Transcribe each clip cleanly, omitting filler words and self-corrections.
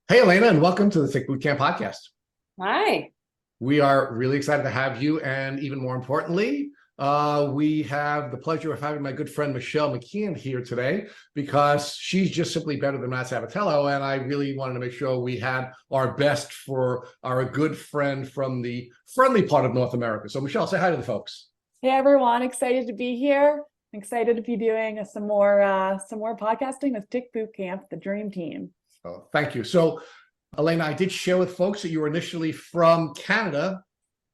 Hey, Alayna, and welcome to the Tick Bootcamp podcast. Hi. We are really excited to have you, and even more importantly, we have the pleasure of having my good friend Michelle McKeon here today because she's just simply better than Matt Sabatello, and I really wanted to make sure we had our best for our good friend from the friendly part of North America. So, Michelle, say hi to the folks. Hey everyone, excited to be here. Excited to be doing some more podcasting with Tick Bootcamp, the dream team. Oh, thank you. So, Alayna, I did share with folks that you were initially from Canada.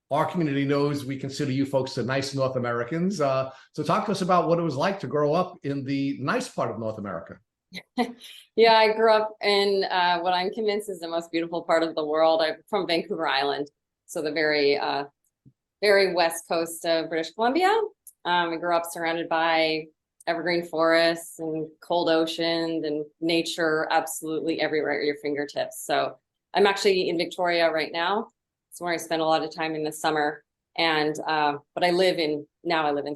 Our community knows we consider you folks the nice North Americans. So talk to us about what it was like to grow up in the nice part of North America. Yeah, I grew up in what I'm convinced is the most beautiful part of the world. I'm from Vancouver Island, so the very west coast of British Columbia. I grew up surrounded by evergreen forests and cold oceans and nature absolutely everywhere at your fingertips. So I'm actually in Victoria right now. It's where I spend a lot of time in the summer. And but I live in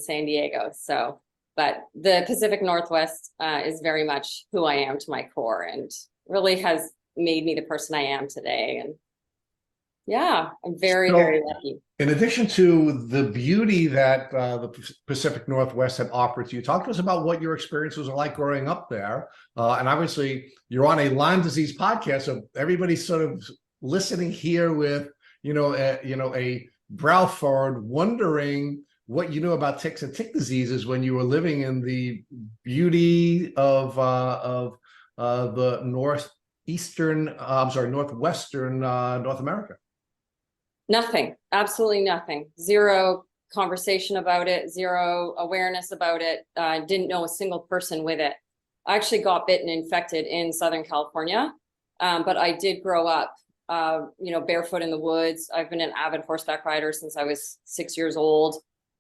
San Diego. So, but the Pacific Northwest is very much who I am to my core and really has made me the person I am today. And yeah, I'm very lucky. In addition to the beauty that the Pacific Northwest had offered to you, talk to us about what your experiences were like growing up there. And obviously, you're on a Lyme disease podcast, so everybody's sort of listening here with a brow furrowed, wondering what you knew about ticks and tick diseases when you were living in the beauty of the northwestern North America. Nothing, absolutely nothing. Zero conversation about it, zero awareness about it. I didn't know a single person with it. I actually got bitten and infected in Southern California, but I did grow up, barefoot in the woods. I've been an avid horseback rider since I was 6 years old.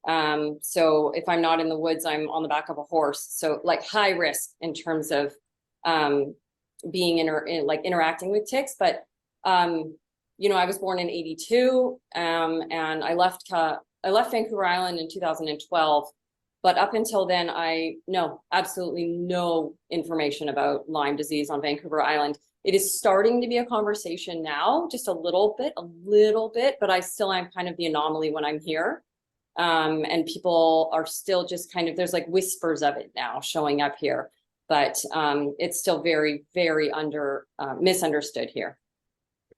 So if I'm not in the woods, I'm on the back of a horse. So like high risk in terms of being interacting with ticks, but I was born in 82, and I left Vancouver Island in 2012. But up until then, I know absolutely no information about Lyme disease on Vancouver Island. It is starting to be a conversation now, just a little bit, but I still am kind of the anomaly when I'm here. And people are still just kind of, there's like whispers of it now showing up here, but it's still very, very misunderstood here.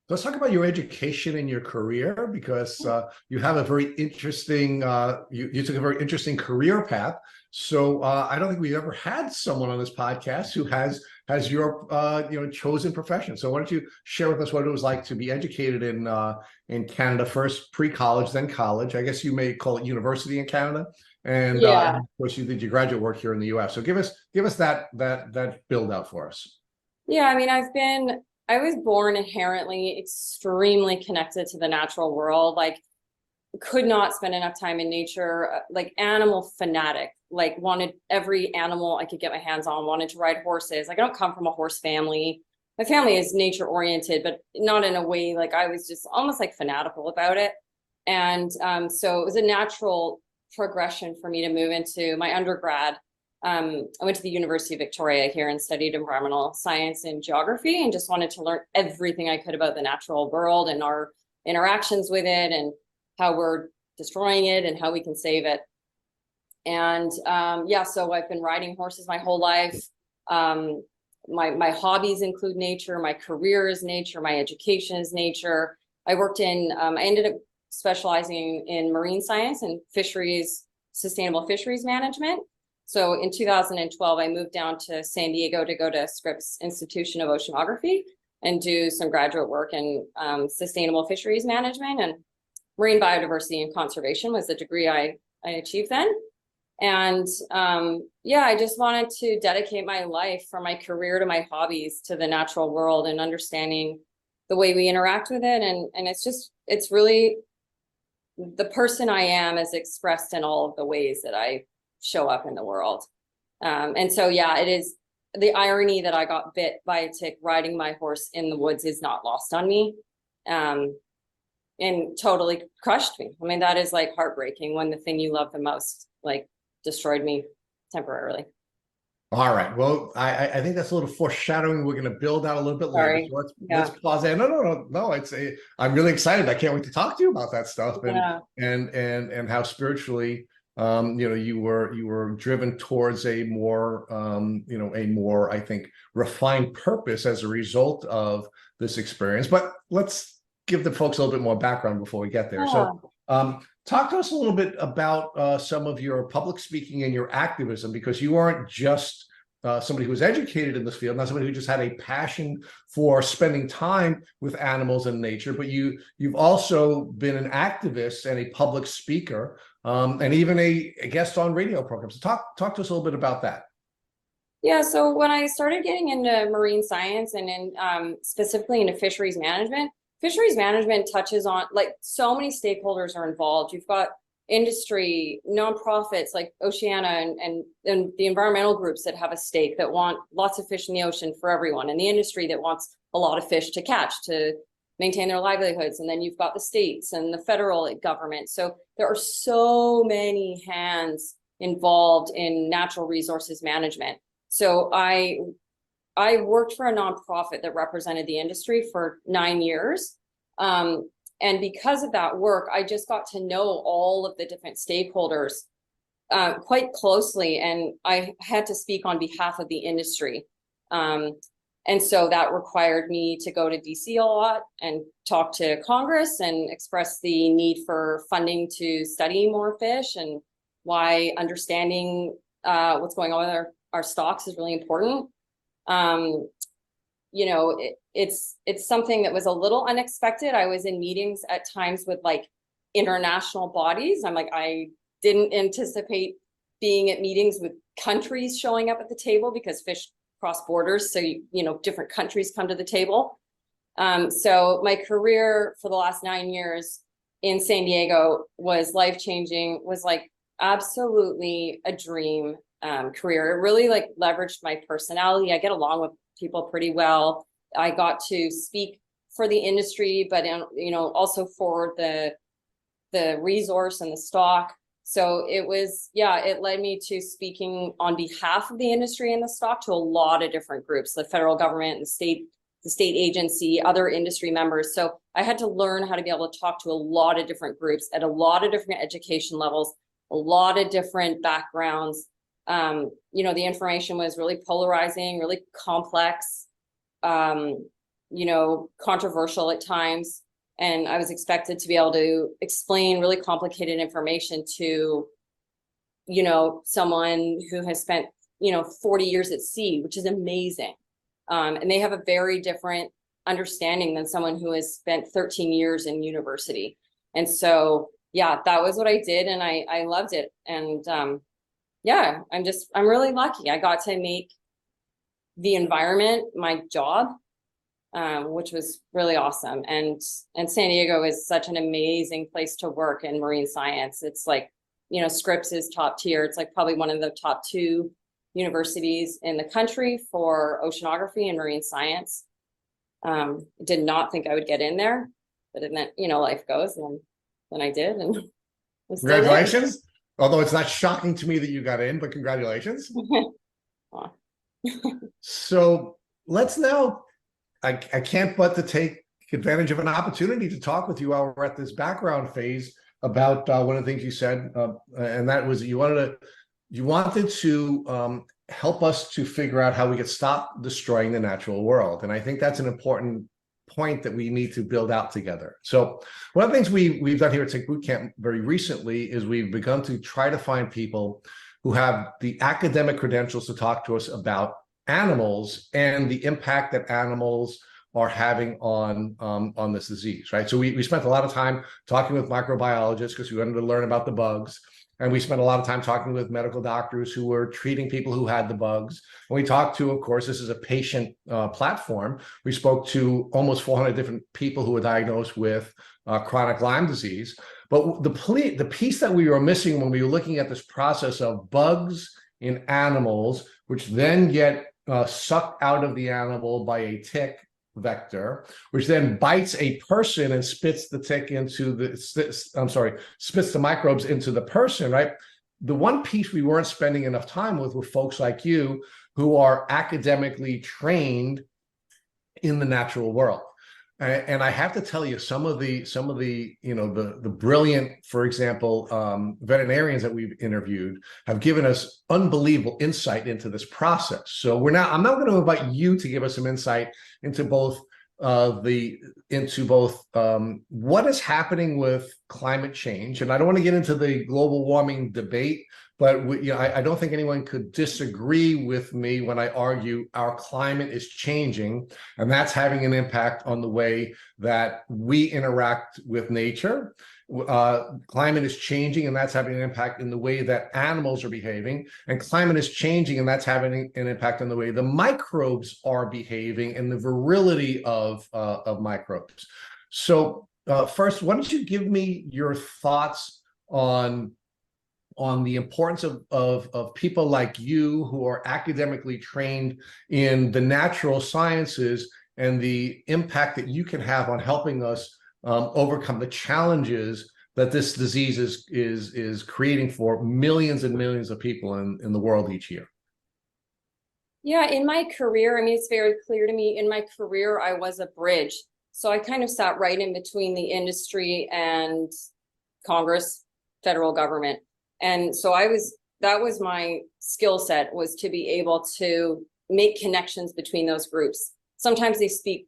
Let's talk about your education and your career, because you have a very interesting, you took a very interesting career path. So I don't think we've ever had someone on this podcast who has your chosen profession. So why don't you share with us what it was like to be educated in Canada, first pre-college, then college. I guess you may call it university in Canada, and of course you did your graduate work here in the U.S. So give us that build out for us. Yeah, I mean, I was born inherently extremely connected to the natural world, like could not spend enough time in nature, like animal fanatic, like wanted every animal I could get my hands on, wanted to ride horses. Like I don't come from a horse family. My family is nature oriented, but not in a way, like I was just almost like fanatical about it. And so it was a natural progression for me to move into my undergrad. I went to the University of Victoria here and studied environmental science and geography and just wanted to learn everything I could about the natural world and our interactions with it and how we're destroying it and how we can save it. And so I've been riding horses my whole life. My hobbies include nature, my career is nature, my education is nature. I ended up specializing in marine science and sustainable fisheries management. So in 2012, I moved down to San Diego to go to Scripps Institution of Oceanography and do some graduate work in sustainable fisheries management, and marine biodiversity and conservation was the degree I achieved then. And I just wanted to dedicate my life from my career to my hobbies to the natural world and understanding the way we interact with it. And it's really the person I am is expressed in all of the ways that I show up in the world. It is the irony that I got bit by a tick riding my horse in the woods is not lost on me, and totally crushed me. I mean, that is like heartbreaking when the thing you love the most like destroyed me temporarily. All right. Well, I think that's a little foreshadowing. We're going to build out a little bit later. Sorry. So let's Yeah. pause there. No. I'm really excited. I can't wait to talk to you about that stuff Yeah. and how spiritually you were driven towards a more a more, I think, refined purpose as a result of this experience. But let's give the folks a little bit more background before we get there. Yeah. So talk to us a little bit about some of your public speaking and your activism, because you aren't just somebody who was educated in this field, not somebody who just had a passion for spending time with animals and nature, but you've also been an activist and a public speaker, and even a guest on radio programs. So talk to us a little bit about that. Yeah, so when I started getting into marine science and specifically into fisheries management touches on, like, so many stakeholders are involved. You've got industry, nonprofits like Oceana and the environmental groups that have a stake, that want lots of fish in the ocean for everyone, and the industry that wants a lot of fish to catch to maintain their livelihoods. And then you've got the states and the federal government. So there are so many hands involved in natural resources management. So I worked for a nonprofit that represented the industry for 9 years. And because of that work, I just got to know all of the different stakeholders quite closely. And I had to speak on behalf of the industry. And so that required me to go to DC a lot and talk to Congress and express the need for funding to study more fish, and why understanding what's going on with our stocks is really important. It's something that was a little unexpected. I was in meetings at times with like international bodies. I didn't anticipate being at meetings with countries showing up at the table, because fish cross borders. So, different countries come to the table. So my career for the last 9 years in San Diego was life-changing, was like absolutely a dream career. It really like leveraged my personality. I get along with people pretty well. I got to speak for the industry, but also for the resource and the stock. So it led me to speaking on behalf of the industry and the stock to a lot of different groups, the federal government and the state agency, other industry members. So I had to learn how to be able to talk to a lot of different groups at a lot of different education levels, a lot of different backgrounds. The information was really polarizing, really complex, controversial at times. And I was expected to be able to explain really complicated information to, someone who has spent, 40 years at sea, which is amazing. And they have a very different understanding than someone who has spent 13 years in university. And so, that was what I did. And I loved it. And I'm really lucky. I got to make the environment my job, which was really awesome. And San Diego is such an amazing place to work in marine science. It's like, Scripps is top tier. It's like probably one of the top 2 universities in the country for oceanography and marine science. Did not think I would get in there, but then, life goes, and then I did. And congratulations. Although it's not shocking to me that you got in, but congratulations. So let's now, I can't but to take advantage of an opportunity to talk with you while we're at this background phase about one of the things you said, and that was that you wanted to help us to figure out how we could stop destroying the natural world. And I think that's an important point that we need to build out together. So one of the things we've done here at Tick Boot Camp very recently is we've begun to try to find people who have the academic credentials to talk to us about animals and the impact that animals are having on this disease, right? So we spent a lot of time talking with microbiologists because we wanted to learn about the bugs. And we spent a lot of time talking with medical doctors who were treating people who had the bugs. And we talked to, of course, this is a patient platform. We spoke to almost 400 different people who were diagnosed with chronic Lyme disease. But the piece that we were missing when we were looking at this process of bugs in animals, which then get sucked out of the animal by a tick vector, which then bites a person and spits the microbes into the person, right? the one piece we weren't spending enough time with were folks like you who are academically trained in the natural world. And I have to tell you, some of the the brilliant, for example, veterinarians that we've interviewed have given us unbelievable insight into this process. So I'm now going to invite you to give us some insight into both what is happening with climate change. And I don't want to get into the global warming debate, but I don't think anyone could disagree with me when I argue our climate is changing, and that's having an impact on the way that we interact with nature. Climate is changing, and that's having an impact in the way that animals are behaving. And climate is changing, and that's having an impact on the way the microbes are behaving and the virility of microbes. So first, why don't you give me your thoughts on the importance of people like you who are academically trained in the natural sciences and the impact that you can have on helping us overcome the challenges that this disease is creating for millions and millions of people in the world each year. Yeah, in my career, I mean, it's very clear to me, in my career, I was a bridge. So I kind of sat right in between the industry and Congress, federal government. And so that was my skill set, was to be able to make connections between those groups. Sometimes they speak,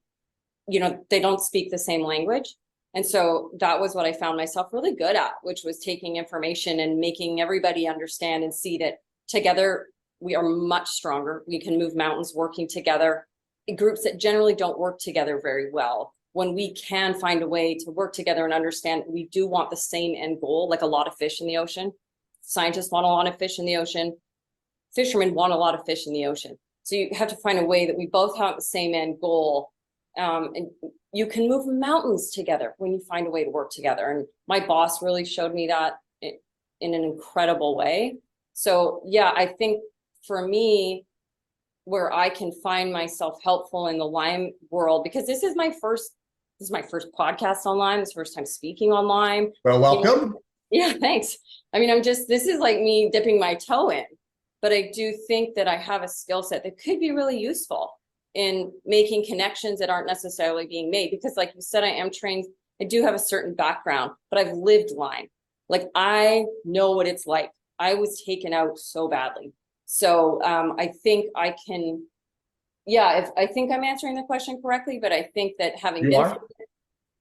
they don't speak the same language. And so that was what I found myself really good at, which was taking information and making everybody understand and see that together we are much stronger. We can move mountains working together. Groups that generally don't work together very well, when we can find a way to work together and understand we do want the same end goal, like a lot of fish in the ocean. Scientists want a lot of fish in the ocean. Fishermen want a lot of fish in the ocean. So you have to find a way that we both have the same end goal. And you can move mountains together when you find a way to work together. And my boss really showed me that in an incredible way. So yeah, I think for me, where I can find myself helpful in the Lyme world, because this is my first podcast on Lyme. This is the first time speaking on Lyme. Well, welcome. Yeah, thanks. I mean, this is like me dipping my toe in, but I do think that I have a skill set that could be really useful in making connections that aren't necessarily being made. Because like you said, I am trained, I do have a certain background, but I've lived Lyme. Like, I know what it's like. I was taken out so badly. So I think I can, I think I'm answering the question correctly, but I think that having been through it,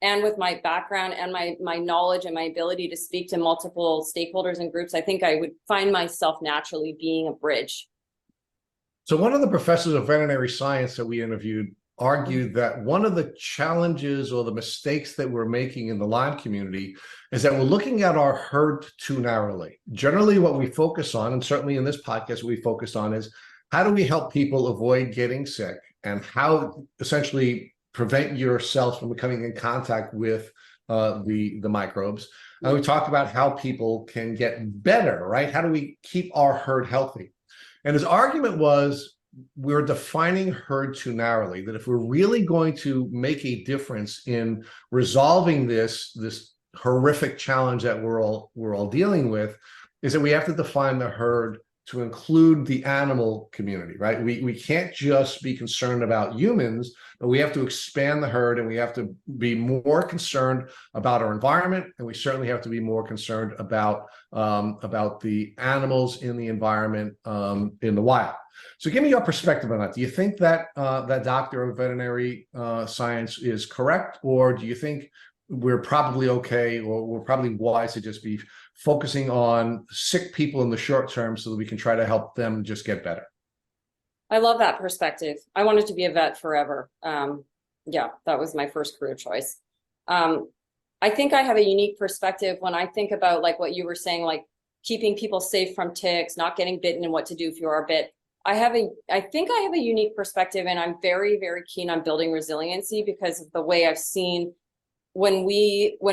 and with my background and my knowledge and my ability to speak to multiple stakeholders and groups, I think I would find myself naturally being a bridge. So one of the professors of veterinary science that we interviewed argued that one of the challenges or the mistakes that we're making in the Lyme community is that we're looking at our herd too narrowly. Generally, what we focus on, and certainly in this podcast, what we focus on is how do we help people avoid getting sick and how essentially prevent yourself from coming in contact with the microbes. And we talked about how people can get better, right? How do we keep our herd healthy? And his argument was, we're defining herd too narrowly, that if we're really going to make a difference in resolving this horrific challenge that we're all dealing with, is that we have to define the herd to include the animal community, right? We can't just be concerned about humans, but we have to expand the herd, and we have to be more concerned about our environment, and we certainly have to be more concerned about the animals in the environment in the wild. So give me your perspective on that. Do you think that that doctor of veterinary science is correct, or do you think we're probably okay, or we're probably wise to just be focusing on sick people in the short term so that we can try to help them just get better? I love that perspective. I wanted to be a vet forever. Yeah, that was my first career choice. I think I have a unique perspective when I think about like what you were saying, like keeping people safe from ticks, not getting bitten, and what to do if you are bit. I think I have a unique perspective, and I'm very, very keen on building resiliency because of the way I've seen when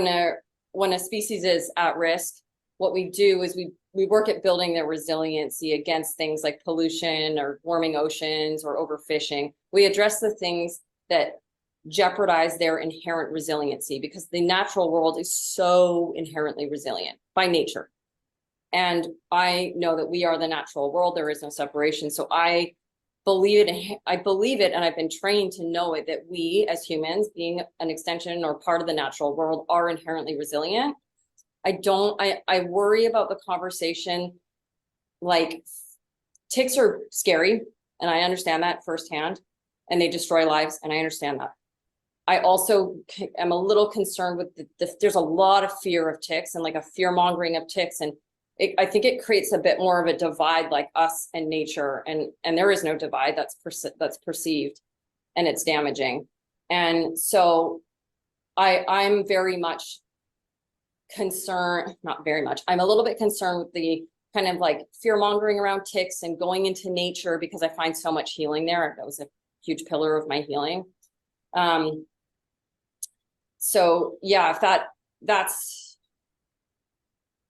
a species is at risk, what we do is we work at building their resiliency against things like pollution or warming oceans or overfishing. We address the things that jeopardize their inherent resiliency, because the natural world is so inherently resilient by nature. And I know that we are the natural world. There is no separation. So I believe it. And I've been trained to know it, that we as humans, being an extension or part of the natural world, are inherently resilient. I worry about the conversation. Like, ticks are scary, and I understand that firsthand, and they destroy lives, and I understand that. I also am a little concerned with there's a lot of fear of ticks and like a fear mongering of ticks. And I think it creates a bit more of a divide, like us and nature. And there is no divide, that's perceived, and it's damaging. And so I'm very much concerned, not very much, I'm a little bit concerned with the kind of like fear mongering around ticks and going into nature, because I find so much healing there. That was a huge pillar of my healing. So yeah, if that's,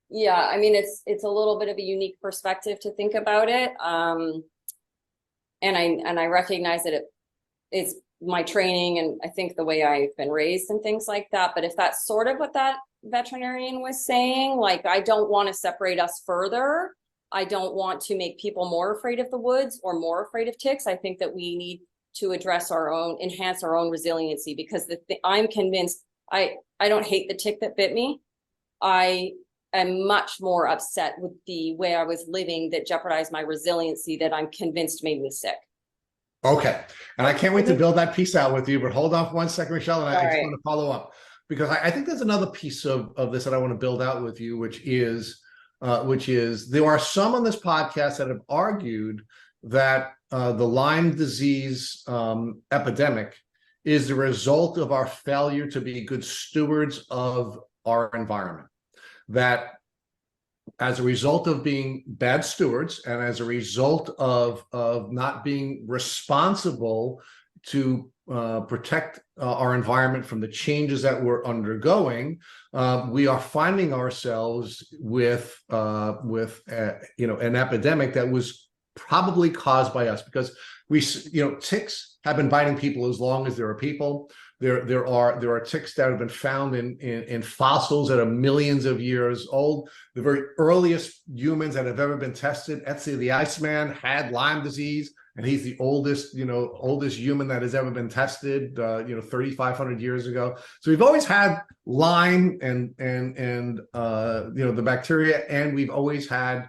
yeah, I mean, it's a little bit of a unique perspective to think about it. And I recognize that it's my training, and I think the way I've been raised and things like that. But if that's sort of what that veterinarian was saying, like, I don't want to separate us further. I don't want to make people more afraid of the woods or more afraid of ticks. I think that we need to address enhance our own resiliency, because I'm convinced, I don't hate the tick that bit me. I am much more upset with the way I was living that jeopardized my resiliency, that I'm convinced made me sick. Okay. And I can't wait to build that piece out with you, but hold on for 1 second, Michelle, and I just want to follow up, because I think there's another piece of this that I want to build out with you, which is there are some on this podcast that have argued that the Lyme disease epidemic is the result of our failure to be good stewards of our environment. That as a result of being bad stewards, and as a result of not being responsible to protect our environment from the changes that we're undergoing, we are finding ourselves with an epidemic that was probably caused by us, because ticks have been biting people as long as there are people. There are ticks that have been found in fossils that are millions of years old. The very earliest humans that have ever been tested, Etsy the Iceman, had Lyme disease, and he's the oldest human that has ever been tested, 3,500 years ago. So we've always had Lyme and the bacteria, and we've always had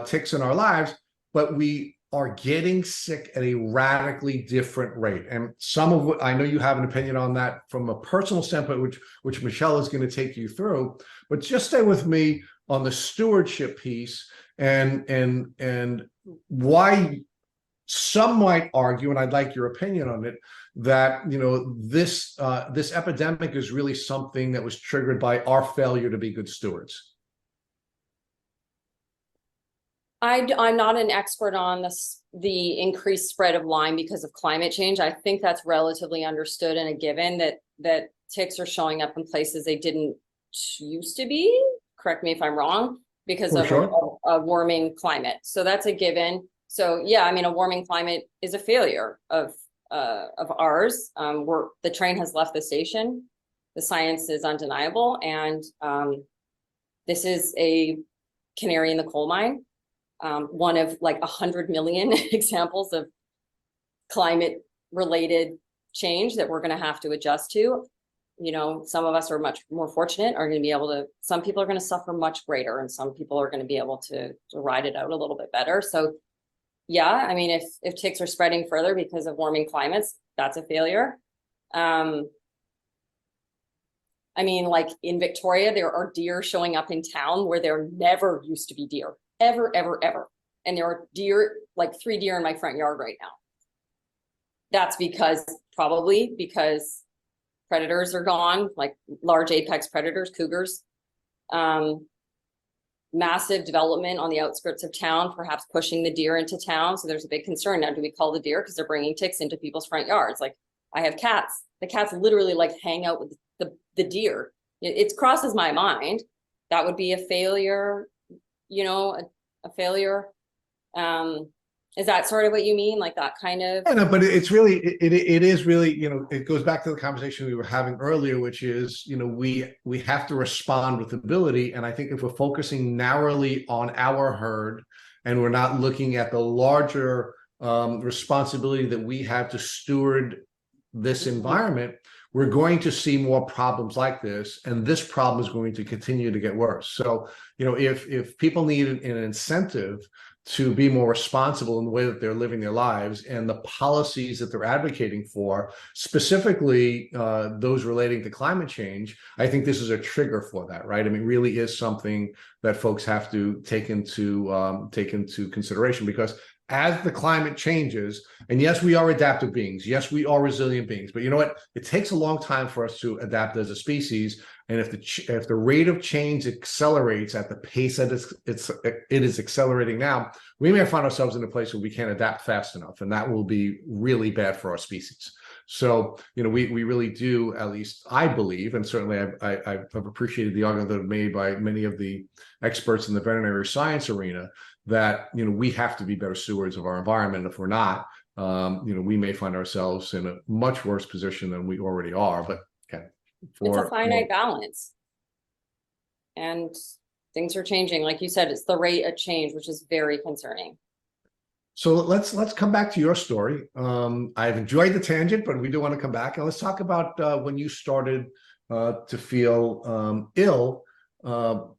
ticks in our lives, but we are getting sick at a radically different rate. And some of what I know, you have an opinion on that from a personal standpoint, which Michelle is going to take you through, but just stay with me on the stewardship piece and why some might argue, and I'd like your opinion on it, that this epidemic is really something that was triggered by our failure to be good stewards. I'm not an expert on the increased spread of Lyme because of climate change. I think that's relatively understood and a given, that ticks are showing up in places they didn't used to be. Correct me if I'm wrong, because of a warming climate. So that's a given. So yeah, I mean, a warming climate is a failure of ours. The train has left the station. The science is undeniable, and this is a canary in the coal mine. One of like 100 million examples of climate related change that we're going to have to adjust to. Some of us are much more fortunate, are going to be able to, some people are going to suffer much greater, and some people are going to be able to ride it out a little bit better. So yeah, I mean, if ticks are spreading further because of warming climates, that's a failure. I mean, like in Victoria, there are deer showing up in town where there never used to be deer. Ever. And there are like 3 deer in my front yard right now. That's probably because predators are gone, like large apex predators, cougars. Massive development on the outskirts of town, perhaps pushing the deer into town. So there's a big concern now. Do we call the deer because they're bringing ticks into people's front yards? Like, I have cats. The cats literally like hang out with the deer. It crosses my mind. That would be a failure. A failure. Is that sort of what you mean? Like that kind of? I know, but it's really, it is really, it goes back to the conversation we were having earlier, which is, we have to respond with ability. And I think if we're focusing narrowly on our herd and we're not looking at the larger responsibility that we have to steward this environment, we're going to see more problems like this, and this problem is going to continue to get worse. So, if people need an incentive to be more responsible in the way that they're living their lives and the policies that they're advocating for, specifically those relating to climate change, I think this is a trigger for that, right? I mean, really is something that folks have to take into consideration, because as the climate changes, and yes, we are adaptive beings, yes, we are resilient beings, but you know what? It takes a long time for us to adapt as a species. And if the rate of change accelerates at the pace that it is accelerating now, we may find ourselves in a place where we can't adapt fast enough, and that will be really bad for our species. So, we really do, at least I believe, and certainly I've appreciated the argument that made by many of the experts in the veterinary science arena, that, we have to be better stewards of our environment. If we're not, we may find ourselves in a much worse position than we already are. But it's a finite balance, and things are changing. Like you said, it's the rate of change, which is very concerning. So let's come back to your story. I've enjoyed the tangent, but we do want to come back, and let's talk about when you started to feel ill.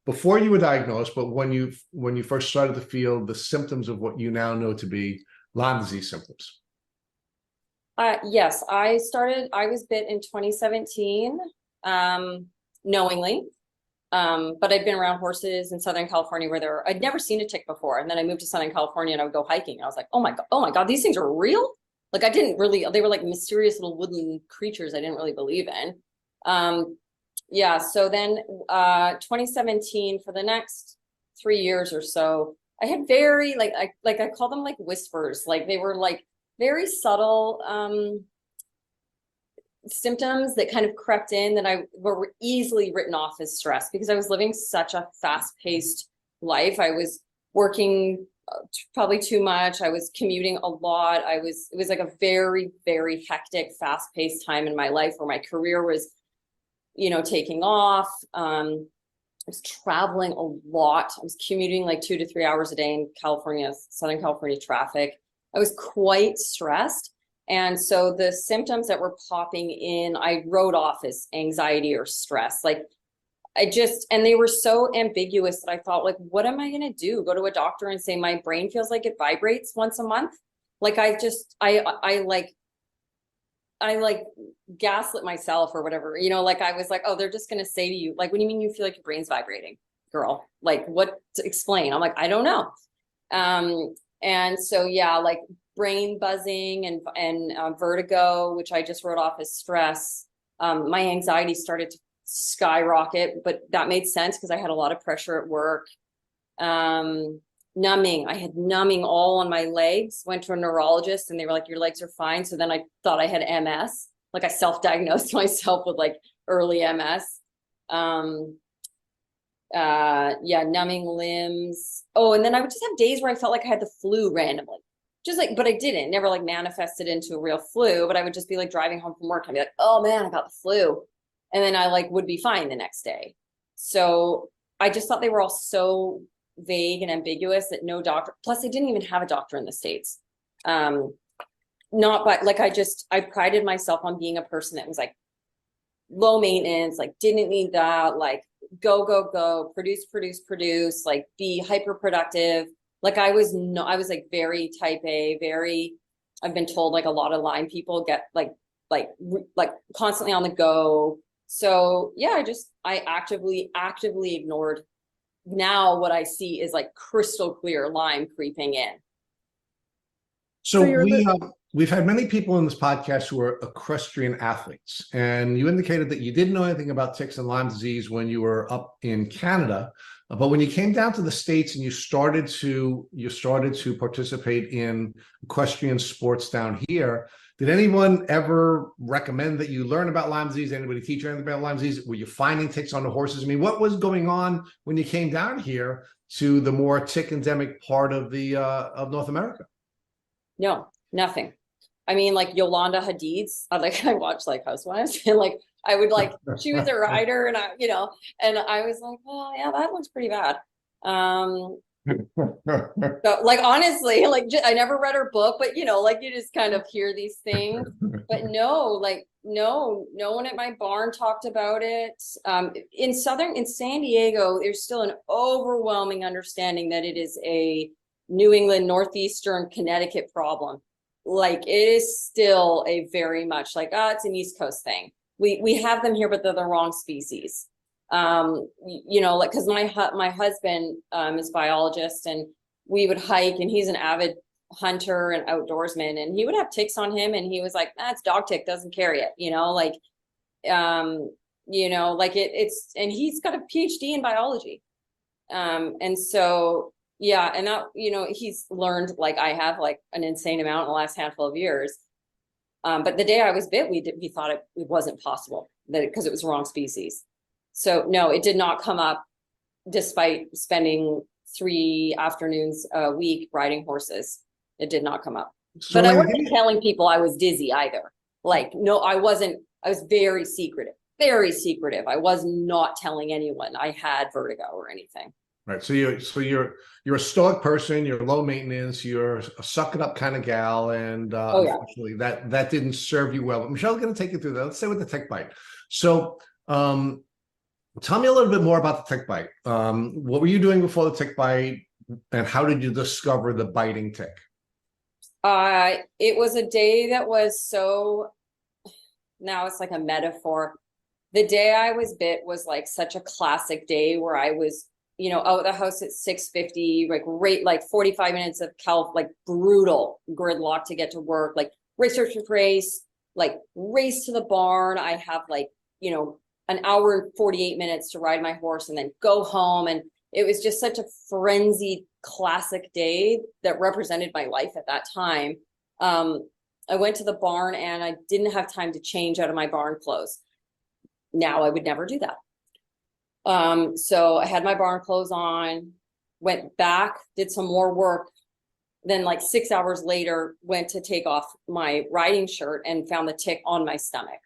Before you were diagnosed, but when you first started to feel the symptoms of what you now know to be Lyme disease symptoms. Yes, I was bit in 2017, knowingly. But I'd been around horses in Southern California where I'd never seen a tick before. And then I moved to Southern California and I would go hiking. And I was like, oh my God, these things are real. Like they were like mysterious little woodland creatures I didn't really believe in. Yeah, so then 2017, for the next 3 years or so, I had very I call them like whispers. Like they were like very subtle symptoms that kind of crept in that I were easily written off as stress, because I was living such a fast-paced life. I was working probably too much. I was commuting a lot. It was like a very, very hectic, fast-paced time in my life where my career was, taking off. I was traveling a lot. I was commuting like 2 to 3 hours a day in California, Southern California traffic. I was quite stressed. And so the symptoms that were popping in, I wrote off as anxiety or stress. Like and they were so ambiguous that I thought, like, what am I going to do? Go to a doctor and say, my brain feels like it vibrates once a month. Like I gaslit myself or whatever, like I was like, oh, they're just going to say to you, like, what do you mean you feel like your brain's vibrating, girl? Like, what to explain? I'm like, I don't know. And so, yeah, like brain buzzing and vertigo, which I just wrote off as stress. My anxiety started to skyrocket, but that made sense because I had a lot of pressure at work. Numbing, I had numbing all on my legs. Went to a neurologist and they were like, your legs are fine. So then I thought I had MS. Like I self-diagnosed myself with like early MS. Yeah, numbing limbs. Oh, and then I would just have days where I felt like I had the flu randomly. Just like, but I didn't, never like manifested into a real flu, but I would just be like driving home from work and I'd be like, oh man, I got the flu. And then I like would be fine the next day. So I just thought they were all so vague and ambiguous that no doctor, plus I didn't even have a doctor in the States. Not, but like, I prided myself on being a person that was like low maintenance, like didn't need that, like go, produce, like be hyper productive. Like I was like very type A, I've been told like a lot of Lyme people get like constantly on the go. So yeah, I actively ignored. Now what I see is like crystal clear Lyme creeping in. So we've had many people in this podcast who are equestrian athletes, and you indicated that you didn't know anything about ticks and Lyme disease when you were up in Canada, but when you came down to the States and you started to participate in equestrian sports down here, did anyone ever recommend that you learn about Lyme disease? Anybody teach you anything about Lyme disease? Were you finding ticks on the horses? I mean, what was going on when you came down here to the more tick endemic part of North America? No, nothing. I mean, like Yolanda Hadid's, I watched like Housewives and like, I would like, she was a writer and and I was like, oh yeah, that looks pretty bad. So, like, honestly, like I never read her book, but like you just kind of hear these things, but no, like, no one at my barn talked about it. In San Diego, there's still an overwhelming understanding that it is a New England, Northeastern Connecticut problem. Like, it is still a very much like, it's an East Coast thing. We have them here, but they're the wrong species. Like, because my husband is a biologist, and we would hike, and he's an avid hunter and outdoorsman, and he would have ticks on him, and he was like, it's dog tick, doesn't carry it, like like it's, and he's got a PhD in biology, and so yeah, and that he's learned, like I have, like an insane amount in the last handful of years. But the day I was bit, we thought it wasn't possible, that because it was the wrong species. So no, it did not come up, despite spending 3 afternoons a week riding horses. It did not come up. So but I wasn't telling people I was dizzy either. Like, no, I wasn't. I was very secretive. Very secretive. I was not telling anyone I had vertigo or anything. Right. So you're a stoic person, you're low maintenance, you're a suck it up kind of gal. And unfortunately that didn't serve you well. But Michelle's going to take you through that. Let's say with the tick bite. So tell me a little bit more about the tick bite. What were you doing before the tick bite, and how did you discover the biting tick? It was a day that was so, now it's like a metaphor. The day I was bit was like such a classic day where I was, out of the house at 6:50, like 45 minutes of like brutal gridlock to get to work, like race, like race to the barn. I have like, an hour and 48 minutes to ride my horse and then go home. And it was just such a frenzied classic day that represented my life at that time. I went to the barn and I didn't have time to change out of my barn clothes. Now I would never do that. So I had my barn clothes on, went back, did some more work. Then like 6 hours later, went to take off my riding shirt and found the tick on my stomach.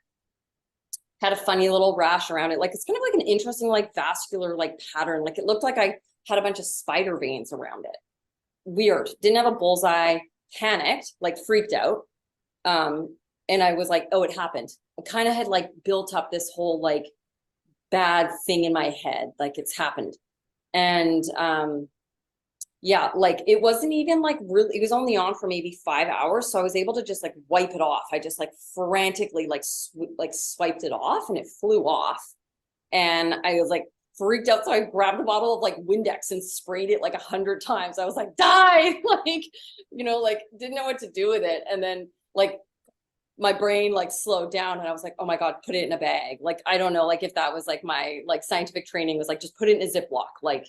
Had a funny little rash around it. Like, it's kind of like an interesting, like vascular, like pattern. Like, it looked like I had a bunch of spider veins around it. Weird. Didn't have a bullseye, panicked, like freaked out. And I was like, oh, it happened. I kind of had like built up this whole like bad thing in my head, like it's happened. And yeah, like it wasn't even like really, it was only on for maybe 5 hours, so I was able to just like wipe it off. I just like frantically like swiped it off, and it flew off, and I was like freaked out, so I grabbed a bottle of like Windex and sprayed it like 100 times. I was like, die, like like didn't know what to do with it. And then like my brain like slowed down, and I was like, oh my God, put it in a bag. Like, I don't know, like if that was like my like scientific training was like, just put it in a Ziploc, like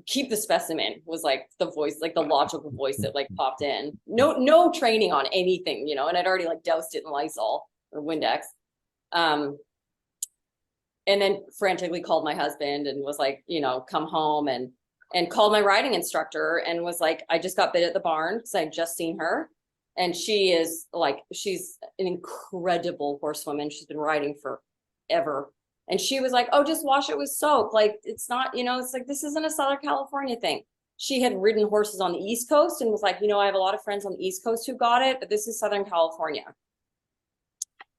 keep the specimen, was like the voice, like the logical voice that like popped in. No training on anything, and I'd already like doused it in Lysol or Windex. And then frantically called my husband and was like, come home, and called my riding instructor and was like, I just got bit at the barn, because I'd just seen her. And she's an incredible horsewoman. She's been riding forever. And she was like, oh, just wash it with soap. Like, it's not, it's like, this isn't a Southern California thing. She had ridden horses on the East Coast and was like, I have a lot of friends on the East Coast who got it, but this is Southern California.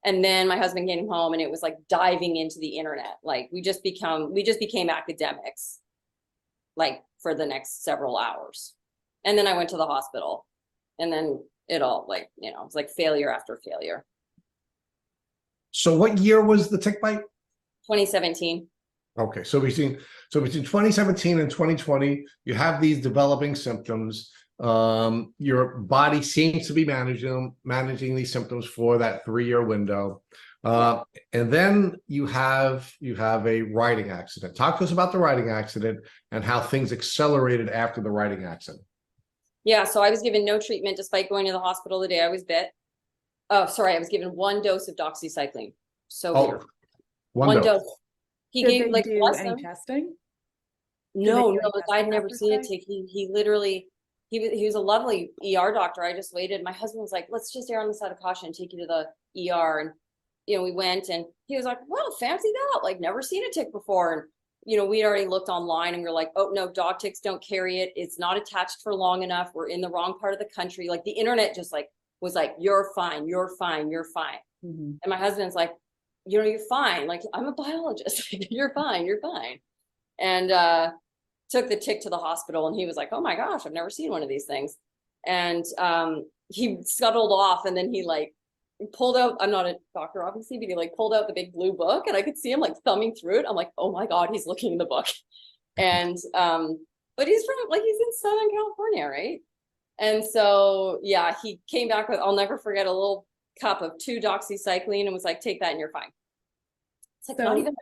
And then my husband came home, and it was like diving into the internet. Like, we just became academics, like, for the next several hours. And then I went to the hospital, and then it all like, it's like failure after failure. So what year was the tick bite? 2017. Okay, so between 2017 and 2020, you have these developing symptoms. Your body seems to be managing these symptoms for that 3-year window. And then you have a riding accident. Talk to us about the riding accident and how things accelerated after the riding accident. Yeah, so I was given no treatment despite going to the hospital the day I was bit. Oh, sorry, I was given 1 dose of doxycycline. So weird. One dose. He Did gave they like do any testing? No, like I'd never seen a tick. He literally, he was a lovely ER doctor. I just waited. My husband was like, let's just err on the side of caution and take you to the ER. And, we went, and he was like, well, fancy that, like never seen a tick before. And, we'd already looked online, and we were like, oh no, dog ticks don't carry it. It's not attached for long enough. We're in the wrong part of the country. Like the internet just like was like, you're fine, you're fine, you're fine. Mm-hmm. And my husband's like, you're fine. Like, I'm a biologist. You're fine, you're fine. And took the tick to the hospital, and he was like, oh my gosh, I've never seen one of these things. And he scuttled off, and then he like pulled out, I'm not a doctor obviously, but he like pulled out the big blue book, and I could see him like thumbing through it. I'm like, oh my God, he's looking in the book. And but he's in Southern California, right? And so yeah, he came back with, I'll never forget, a little cup of 2 doxycycline, and was like, take that and you're fine. It's like, not even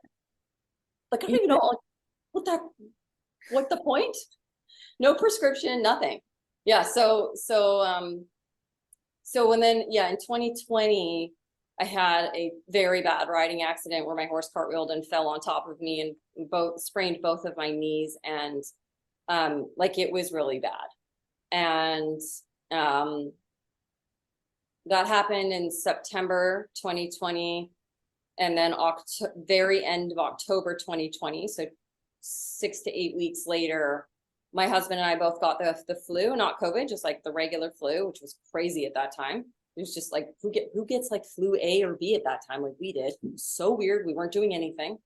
like, I don't even know what the point? No prescription, nothing. Yeah. So and then, yeah, in 2020, I had a very bad riding accident where my horse cartwheeled and fell on top of me, and sprained both of my knees. And like, it was really bad. And that happened in September 2020. And then very end of October 2020. So 6 to 8 weeks later, my husband and I both got the flu, not COVID, just like the regular flu, which was crazy at that time. It was just like, who gets like flu A or B at that time, like we did. It was so weird. We weren't doing anything.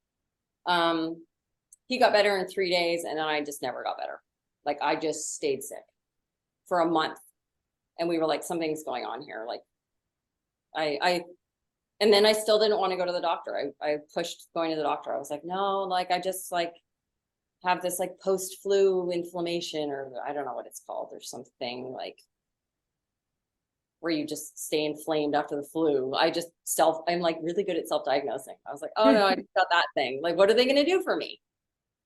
He got better in 3 days, and then I just never got better. Like, I just stayed sick for a month, and we were like, something's going on here. Like, and then I still didn't want to go to the doctor. I pushed going to the doctor. I was like, no, like, I just like have this like post-flu inflammation, or I don't know what it's called. There's something like where you just stay inflamed after the flu. I'm like really good at self-diagnosing. I was like, oh no, I just got that thing. Like, what are they going to do for me?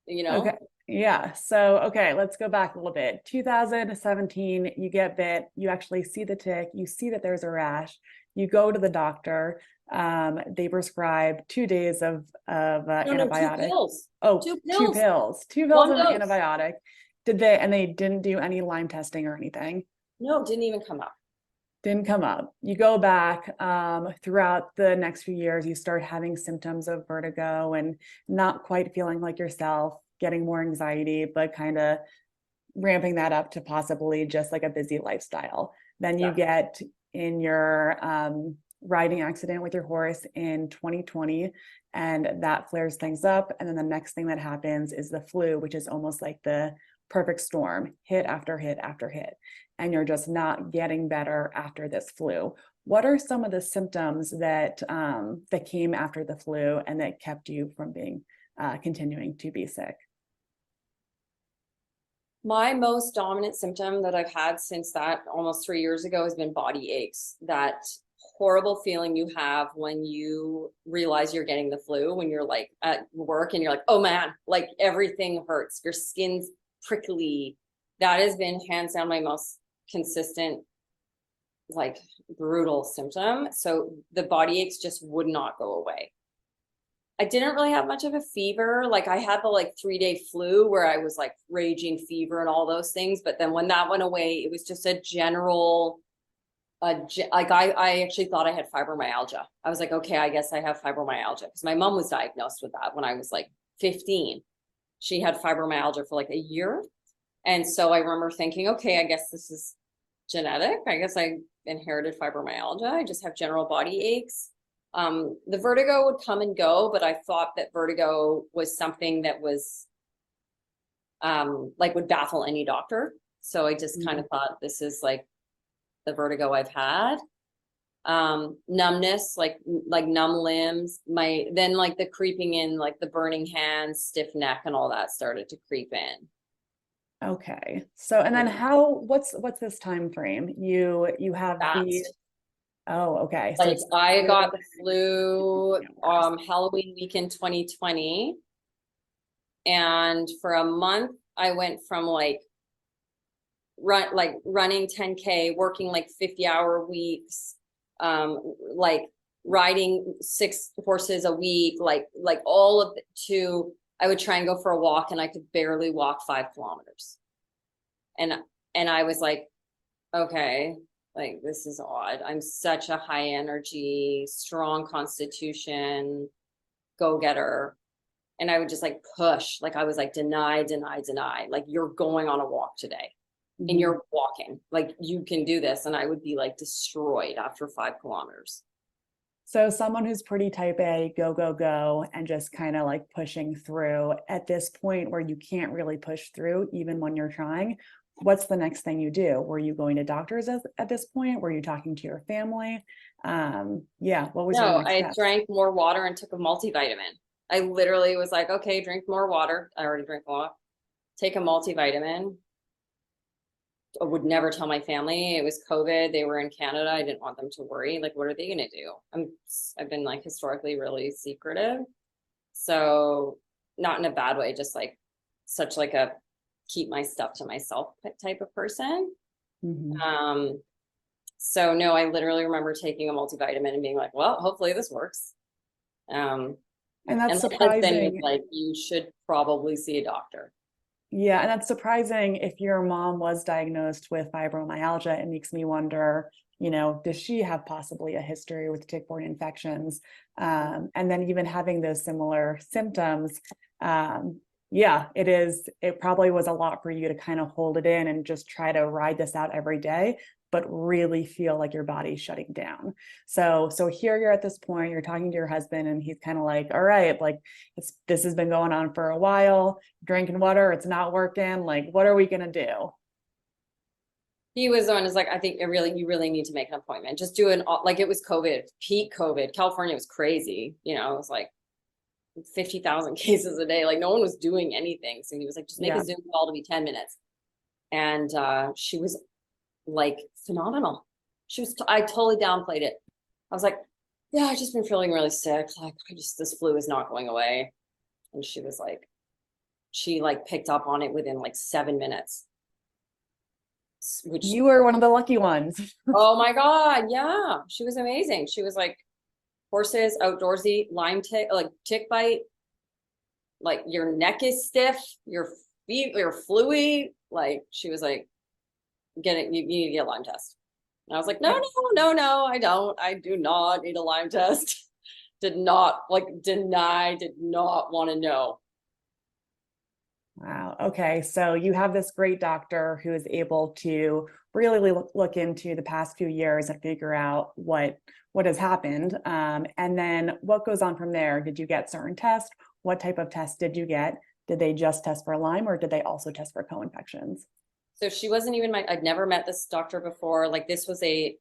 Okay. Yeah. So, okay, let's go back a little bit. 2017, you get bit, you actually see the tick, you see that there's a rash, you go to the doctor, they prescribe 2 days of antibiotic. 2 pills. Oh, 2 2 pills. pills. 2 pills of antibiotic. They didn't do any Lyme testing or anything? No, didn't even come up. Didn't come up. You go back, throughout the next few years, you start having symptoms of vertigo and not quite feeling like yourself, getting more anxiety, but kind of ramping that up to possibly just like a busy lifestyle. Then you get in your riding accident with your horse in 2020, and that flares things up. And then the next thing that happens is the flu, which is almost like the perfect storm, hit after hit after hit. And you're just not getting better after this flu. What are some of the symptoms that that came after the flu and that kept you from being continuing to be sick? My most dominant symptom that I've had since that almost 3 years ago has been body aches. That horrible feeling you have when you realize you're getting the flu, when you're like at work and you're like, oh man, like everything hurts, your skin's prickly. That has been hands down my most consistent, like brutal symptom. So the body aches just would not go away. I didn't really have much of a fever. Like, I had the like 3-day flu where I was like raging fever and all those things. But then when that went away, it was just a general, like I actually thought I had fibromyalgia. I was like, okay, I guess I have fibromyalgia, because my mom was diagnosed with that when I was like 15. She had fibromyalgia for like a year. And so I remember thinking, okay, I guess this is genetic. I guess I inherited fibromyalgia. I just have general body aches. The vertigo would come and go, but I thought that vertigo was something that was like would baffle any doctor. So I just kind of thought, this is like the vertigo I've had. Numbness, like numb limbs, then like the creeping in, like the burning hands, stiff neck, and all that started to creep in. Okay. So, and then what's this time frame? You have oh, okay. Like, I got the flu Halloween weekend 2020. And for a month, I went from like running 10K, working like 50-hour weeks, like riding 6 horses a week, like all of it, to I would try and go for a walk, and I could barely walk 5 kilometers. And And I was like, okay, like this is odd. I'm such a high energy, strong constitution, go-getter. And I would just like push, like I was like, deny, deny, deny. Like, you're going on a walk today and you're walking, like you can do this. And I would be like destroyed after 5 kilometers. So someone who's pretty type A, go, go, go, and just kind of like pushing through at this point where you can't really push through even when you're trying. What's the next thing you do? Were you going to doctors at this point? Were you talking to your family? Yeah, what was your No, next I step? drank more water and took a multivitamin. I literally was like, okay, drink more water. I already drank water. Take a multivitamin. I would never tell my family. It was COVID. They were in Canada. I didn't want them to worry. Like, what are they going to do? I've been like historically really secretive. So not in a bad way, just like such like a keep my stuff to myself type of person. So no, I literally remember taking a multivitamin and being like, well, hopefully this works. And that's my husband was surprising. like, you should probably see a doctor. Yeah, and that's surprising if your mom was diagnosed with fibromyalgia. It makes me wonder, does she have possibly a history with tick-borne infections? And then even having those similar symptoms, yeah, it probably was a lot for you to kind of hold it in and just try to ride this out every day, but really feel like your body's shutting down. So here you're at this point, you're talking to your husband and he's kind of like, all right, like this has been going on for a while, drinking water, it's not working. Like, what are we going to do? He was the one who's like, I think you really need to make an appointment. Just do like it was COVID, peak COVID. California was crazy. It was like 50,000 cases a day. Like no one was doing anything. So he was like, just make a Zoom call to be 10 minutes. And she was like phenomenal. I totally downplayed it. I was like, yeah, I've just been feeling really sick. Like this flu is not going away. And she was like, she like picked up on it within like 7 minutes. Which you were one of the lucky ones. Oh my God. Yeah. She was amazing. She was like, horses, outdoorsy, Lyme tick, like tick bite, like your neck is stiff, your feet, you're fluey. Like she was like, you need to get a Lyme test. And I was like, no, I don't. I do not need a Lyme test. Did not want to know. Wow. Okay. So you have this great doctor who is able to really look into the past few years and figure out what has happened. And then what goes on from there? Did you get certain tests? What type of test did you get? Did they just test for Lyme or did they also test for co-infections? So she wasn't even I'd never met this doctor before. Like this was a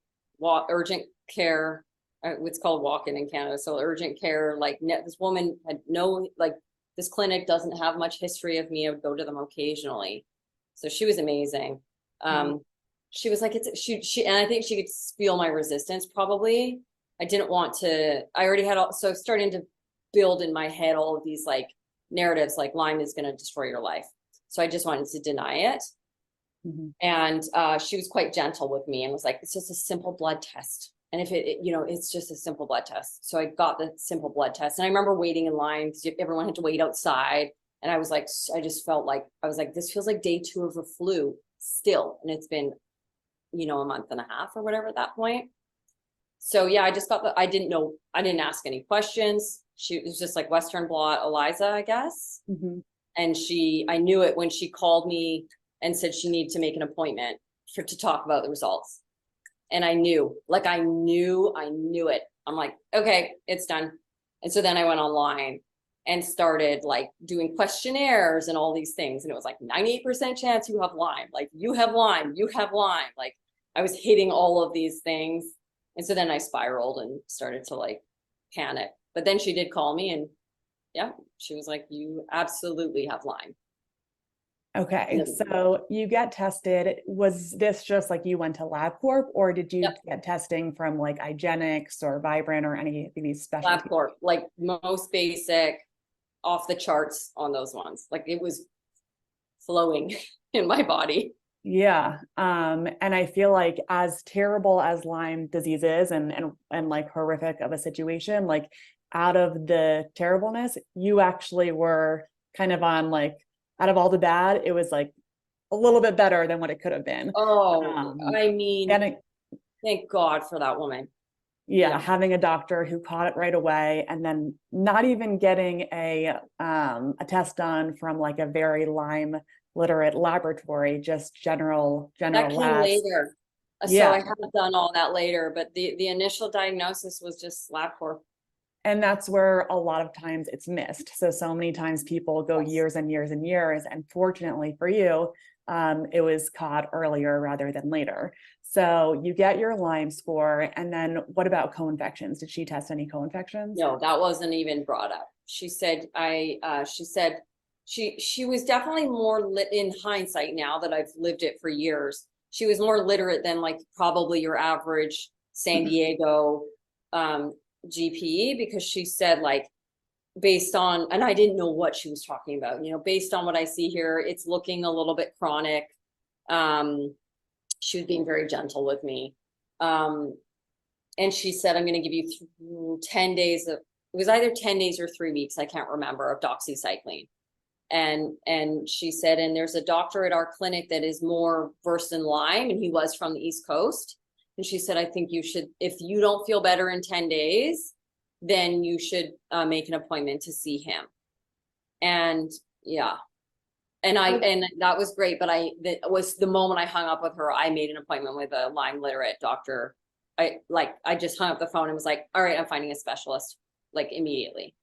urgent care. It's called walk-in in Canada. So urgent care, like this woman had this clinic doesn't have much history of me. I would go to them occasionally. So she was amazing. She was like, she, and I think she could feel my resistance probably. I didn't want to, I already had so starting to build in my head all of these like narratives, like Lyme is going to destroy your life. So I just wanted to deny it. And she was quite gentle with me and was like, it's just a simple blood test. And if it's just a simple blood test. So I got the simple blood test. And I remember waiting in line because everyone had to wait outside. And I was like, I just felt like, I was like, this feels like day 2 of a flu still. And it's been, a month and a half or whatever at that point. So yeah, I just got I didn't ask any questions. It was just like Western blot ELISA, I guess. And I knew it when she called me and said she needed to make an appointment to talk about the results. And I knew it. I'm like, okay, it's done. And so then I went online and started like doing questionnaires and all these things. And it was like 98% chance you have Lyme. Like you have Lyme. Like I was hitting all of these things. And so then I spiraled and started to like panic. But then she did call me and she was like, you absolutely have Lyme. Okay, so you get tested. Was this just like you went to LabCorp or did you get testing from like IGeneX or Vibrant or any of these specialties? LabCorp, like most basic, off the charts on those ones. Like it was flowing in my body. Yeah. And I feel like as terrible as Lyme disease is and like horrific of a situation, like out of the terribleness, you actually were kind of on like, out of all the bad, it was like a little bit better than what it could have been. Oh, I mean, And thank God for that woman. yeah, having a doctor who caught it right away, and then not even getting a test done from like a very Lyme literate laboratory, just general That came labs. later. So I haven't done all that later, but the initial diagnosis was just LabCorp. And that's where a lot of times it's missed. So many times people go years and years and years. And fortunately for you, it was caught earlier rather than later. So you get your Lyme score. And then what about co-infections? Did she test any co-infections? No, that wasn't even brought up. She said, she was definitely more lit in hindsight now that I've lived it for years. She was more literate than like probably your average San Diego GPE, because she said like, based on, and I didn't know what she was talking about, you know, based on what I see here, it's looking a little bit chronic. She was being very gentle with me. And she said, I'm going to give you 10 days of, it was either 10 days or 3 weeks, I can't remember, of doxycycline. And she said, and there's a doctor at our clinic that is more versed in Lyme, and he was from the East Coast. And she said, I think you should, if you don't feel better in 10 days, then you should make an appointment to see him. And yeah, and that was great. But that was the moment I hung up with her, I made an appointment with a Lyme literate doctor. I just hung up the phone and was like, all right, I'm finding a specialist, like immediately.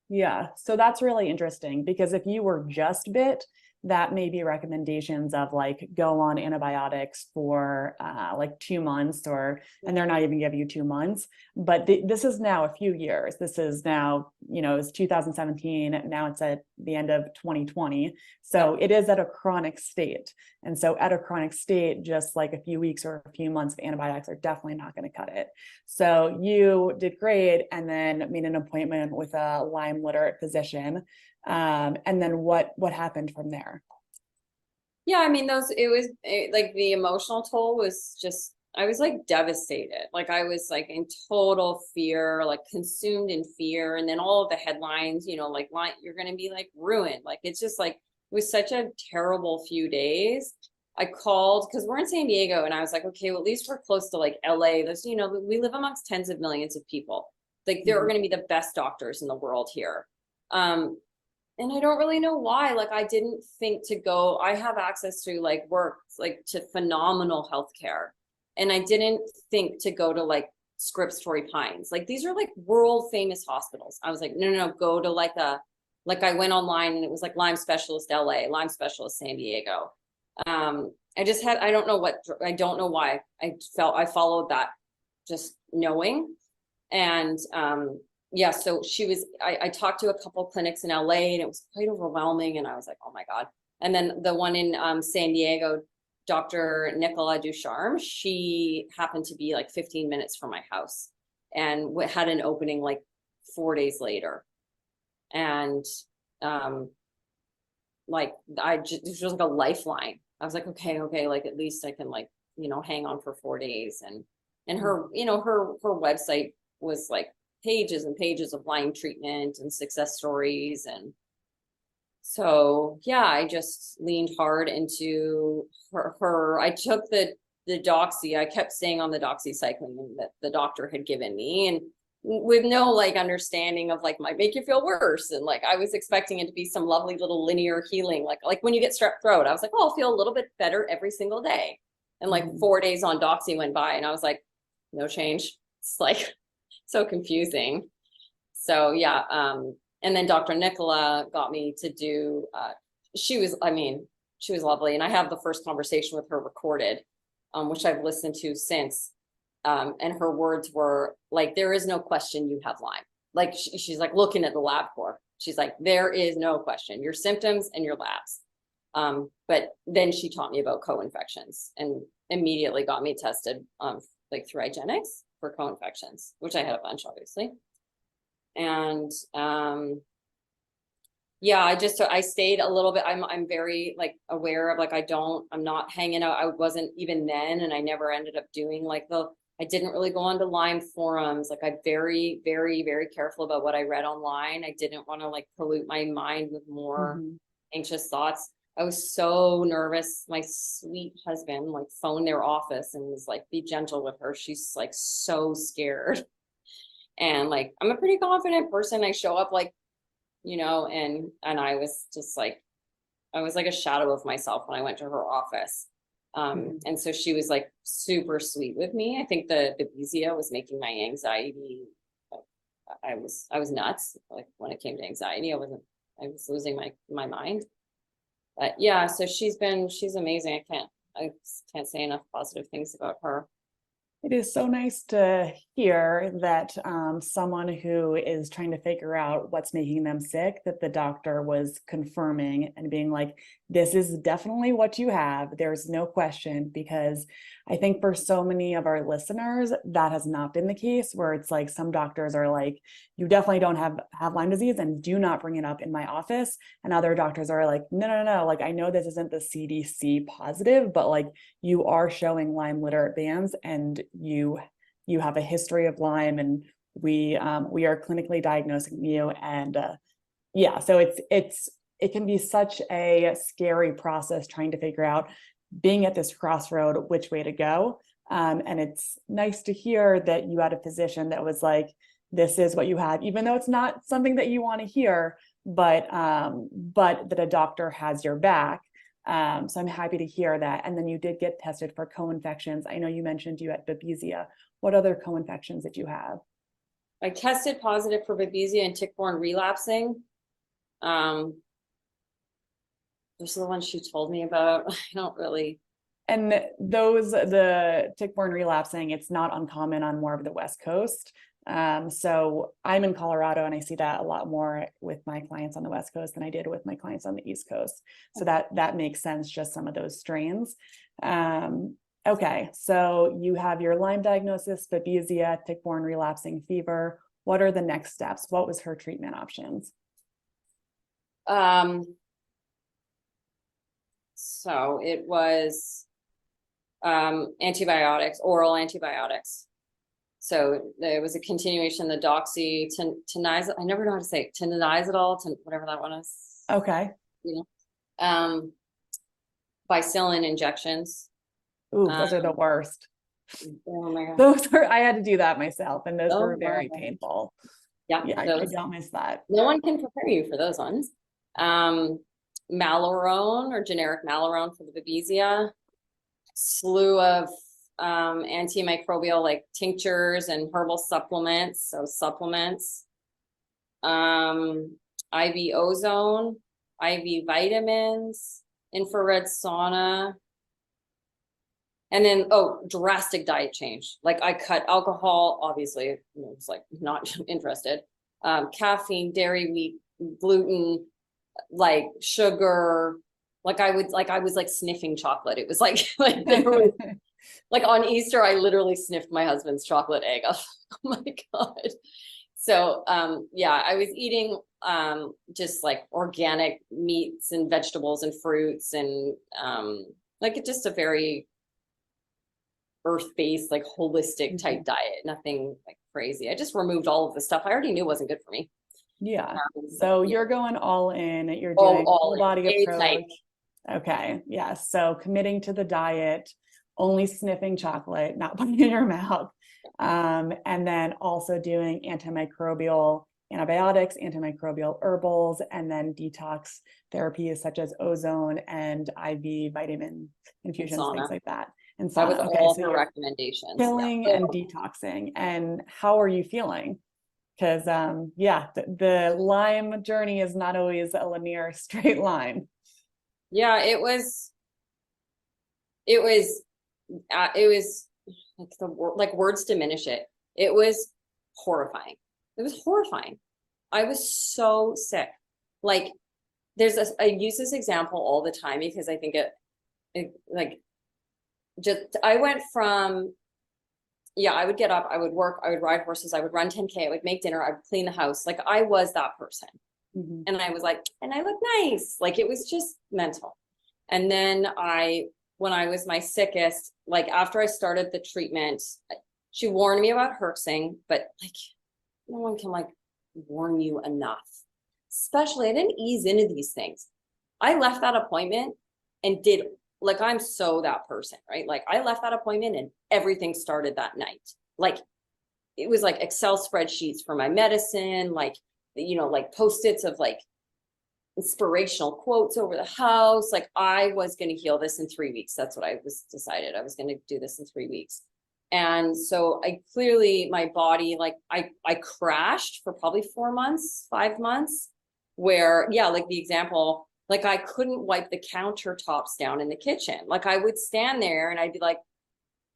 Yeah, so that's really interesting, because if you were just bit, that may be recommendations of like go on antibiotics for like 2 months, and they're not even giving you 2 months. But this is now a few years. This is now, you know, it's 2017. Now it's at the end of 2020. So it is at a chronic state. And so at a chronic state, just like a few weeks or a few months of antibiotics are definitely not going to cut it. So you did great, and then made an appointment with a Lyme literate physician. And then what happened from there? Yeah, I mean, like the emotional toll was just, I was like devastated. Like I was like in total fear, like consumed in fear. And then all of the headlines, you know, like you're going to be like ruined. Like, it's just like, it was such a terrible few days. I called because we're in San Diego, and I was like, okay, well, at least we're close to like LA. There's, you know, we live amongst tens of millions of people. Like there are going to be the best doctors in the world here. And I don't really know why. Like, I didn't think to go, I have access to like work, like to phenomenal healthcare. And I didn't think to go to like Scripps Torrey Pines. Like, these are like world famous hospitals. I was like, no, go to like I went online and it was like Lyme specialist LA, Lyme specialist San Diego. I don't know why I followed that, just knowing. And, yeah, so I talked to a couple of clinics in LA, and it was quite overwhelming. And I was like, oh my God. And then the one in San Diego, Dr. Nicola Ducharme, she happened to be like 15 minutes from my house, and had an opening like 4 days later. And like this was like a lifeline. I was like, okay, like at least I can like, you know, hang on for 4 days. And her, you know, her website was like pages and pages of Lyme treatment and success stories. And so, yeah, I just leaned hard into her. I took the doxy. I kept staying on the doxycycline that the doctor had given me, and with no like understanding of like might make you feel worse. And like, I was expecting it to be some lovely little linear healing. Like when you get strep throat, I was like, oh, I'll feel a little bit better every single day. And like 4 days on doxy went by, and I was like, no change. It's like so confusing. So yeah. And then Dr. Nicola got me to do, she was lovely. And I have the first conversation with her recorded, which I've listened to since. And her words were like, there is no question you have Lyme. Like she's like looking at the LabCorp. She's like, there is no question, your symptoms and your labs. But then she taught me about co-infections and immediately got me tested like through IGeneX for co-infections, which I had a bunch, obviously. And yeah, I stayed a little bit. I'm very like aware of like, I'm not hanging out. I wasn't even then, and I never ended up doing like I didn't really go onto Lyme forums. Like, I'm very, very, very careful about what I read online. I didn't want to like pollute my mind with more anxious thoughts. I was so nervous. My sweet husband like phoned their office and was like, be gentle with her. She's like so scared. And like, I'm a pretty confident person. I show up like, and I was just like, I was like a shadow of myself when I went to her office. And so she was like super sweet with me. I think the Babesia was making my anxiety. I was nuts. Like when it came to anxiety, I was losing my mind. But yeah, so she's amazing. I can't say enough positive things about her. It is so nice to hear that someone who is trying to figure out what's making them sick, that the doctor was confirming and being like, this is definitely what you have. There's no question, because I think for so many of our listeners, that has not been the case, where it's like some doctors are like, you definitely don't have Lyme disease and do not bring it up in my office. And other doctors are like, no. Like, I know this isn't the CDC positive, but like you are showing Lyme literate bands and you have a history of Lyme, and we are clinically diagnosing you. And yeah, so it can be such a scary process trying to figure out, being at this crossroad, which way to go. And it's nice to hear that you had a physician that was like, this is what you have, even though it's not something that you want to hear, but that a doctor has your back. So I'm happy to hear that. And then you did get tested for co-infections. I know you mentioned you had Babesia. What other co-infections did you have? I tested positive for Babesia and tick-borne relapsing. Those are the ones she told me about. I don't really. And the tick-borne relapsing, it's not uncommon on more of the West Coast. So I'm in Colorado and I see that a lot more with my clients on the West Coast than I did with my clients on the East Coast. So that makes sense, just some of those strains. Okay, so you have your Lyme diagnosis, Babesia, tick-borne relapsing fever. What are the next steps? What was her treatment options? So it was antibiotics, oral antibiotics. So there was a continuation, the doxy, tenizolol, I never know how to say it, tenizolol, whatever that one is. Okay. Bicillin injections. Ooh, those are the worst. Oh my God. Those are, I had to do that myself, and those were very God. painful. Yeah, I don't miss that. No one can prepare you for those ones. Malarone or generic Malarone for the Babesia. Slew of antimicrobial like tinctures and herbal supplements. So supplements. IV ozone, IV vitamins, infrared sauna. And then, drastic diet change. Like I cut alcohol, obviously, it's like not interested. Caffeine, dairy, wheat, gluten, like sugar. Like I was like sniffing chocolate. It was like there was, like on Easter, I literally sniffed my husband's chocolate egg. Oh my God. So yeah, I was eating just like organic meats and vegetables and fruits and like just a very earth-based, like holistic type diet, nothing like crazy. I just removed all of the stuff I already knew wasn't good for me. Yeah. So you're going all in, you're doing whole body approach. Okay. Yeah. So committing to the diet, only sniffing chocolate, not putting it in your mouth. And then also doing antimicrobial antibiotics, antimicrobial herbals, and then detox therapies such as ozone and IV vitamin infusions, things like that. And so, that was all her recommendations. Killing and detoxing. And how are you feeling? Because yeah, the Lyme journey is not always a linear straight line. Yeah, it was like words diminish it. It was horrifying. It was horrifying. I was so sick. Like I use this example all the time because I think I went from, I would get up, I would work, I would ride horses, I would run 10K, I would make dinner, I would clean the house. Like I was that person. Mm-hmm. And I was like, and I look nice. Like it was just mental. And then when I was my sickest, like after I started the treatment, she warned me about herxing, but like no one can like warn you enough. Especially I didn't ease into these things. I left that appointment and did, like, I'm so that person, right? Like I left that appointment and everything started that night. Like it was like Excel spreadsheets for my medicine, like, like Post-its of like inspirational quotes over the house. Like I was going to heal this in 3 weeks. That's what I was decided. I was going to do this in 3 weeks. And so I clearly, my body, like I crashed for probably 4 months, 5 months, where, yeah, like the example, like I couldn't wipe the countertops down in the kitchen. Like I would stand there and I'd be like,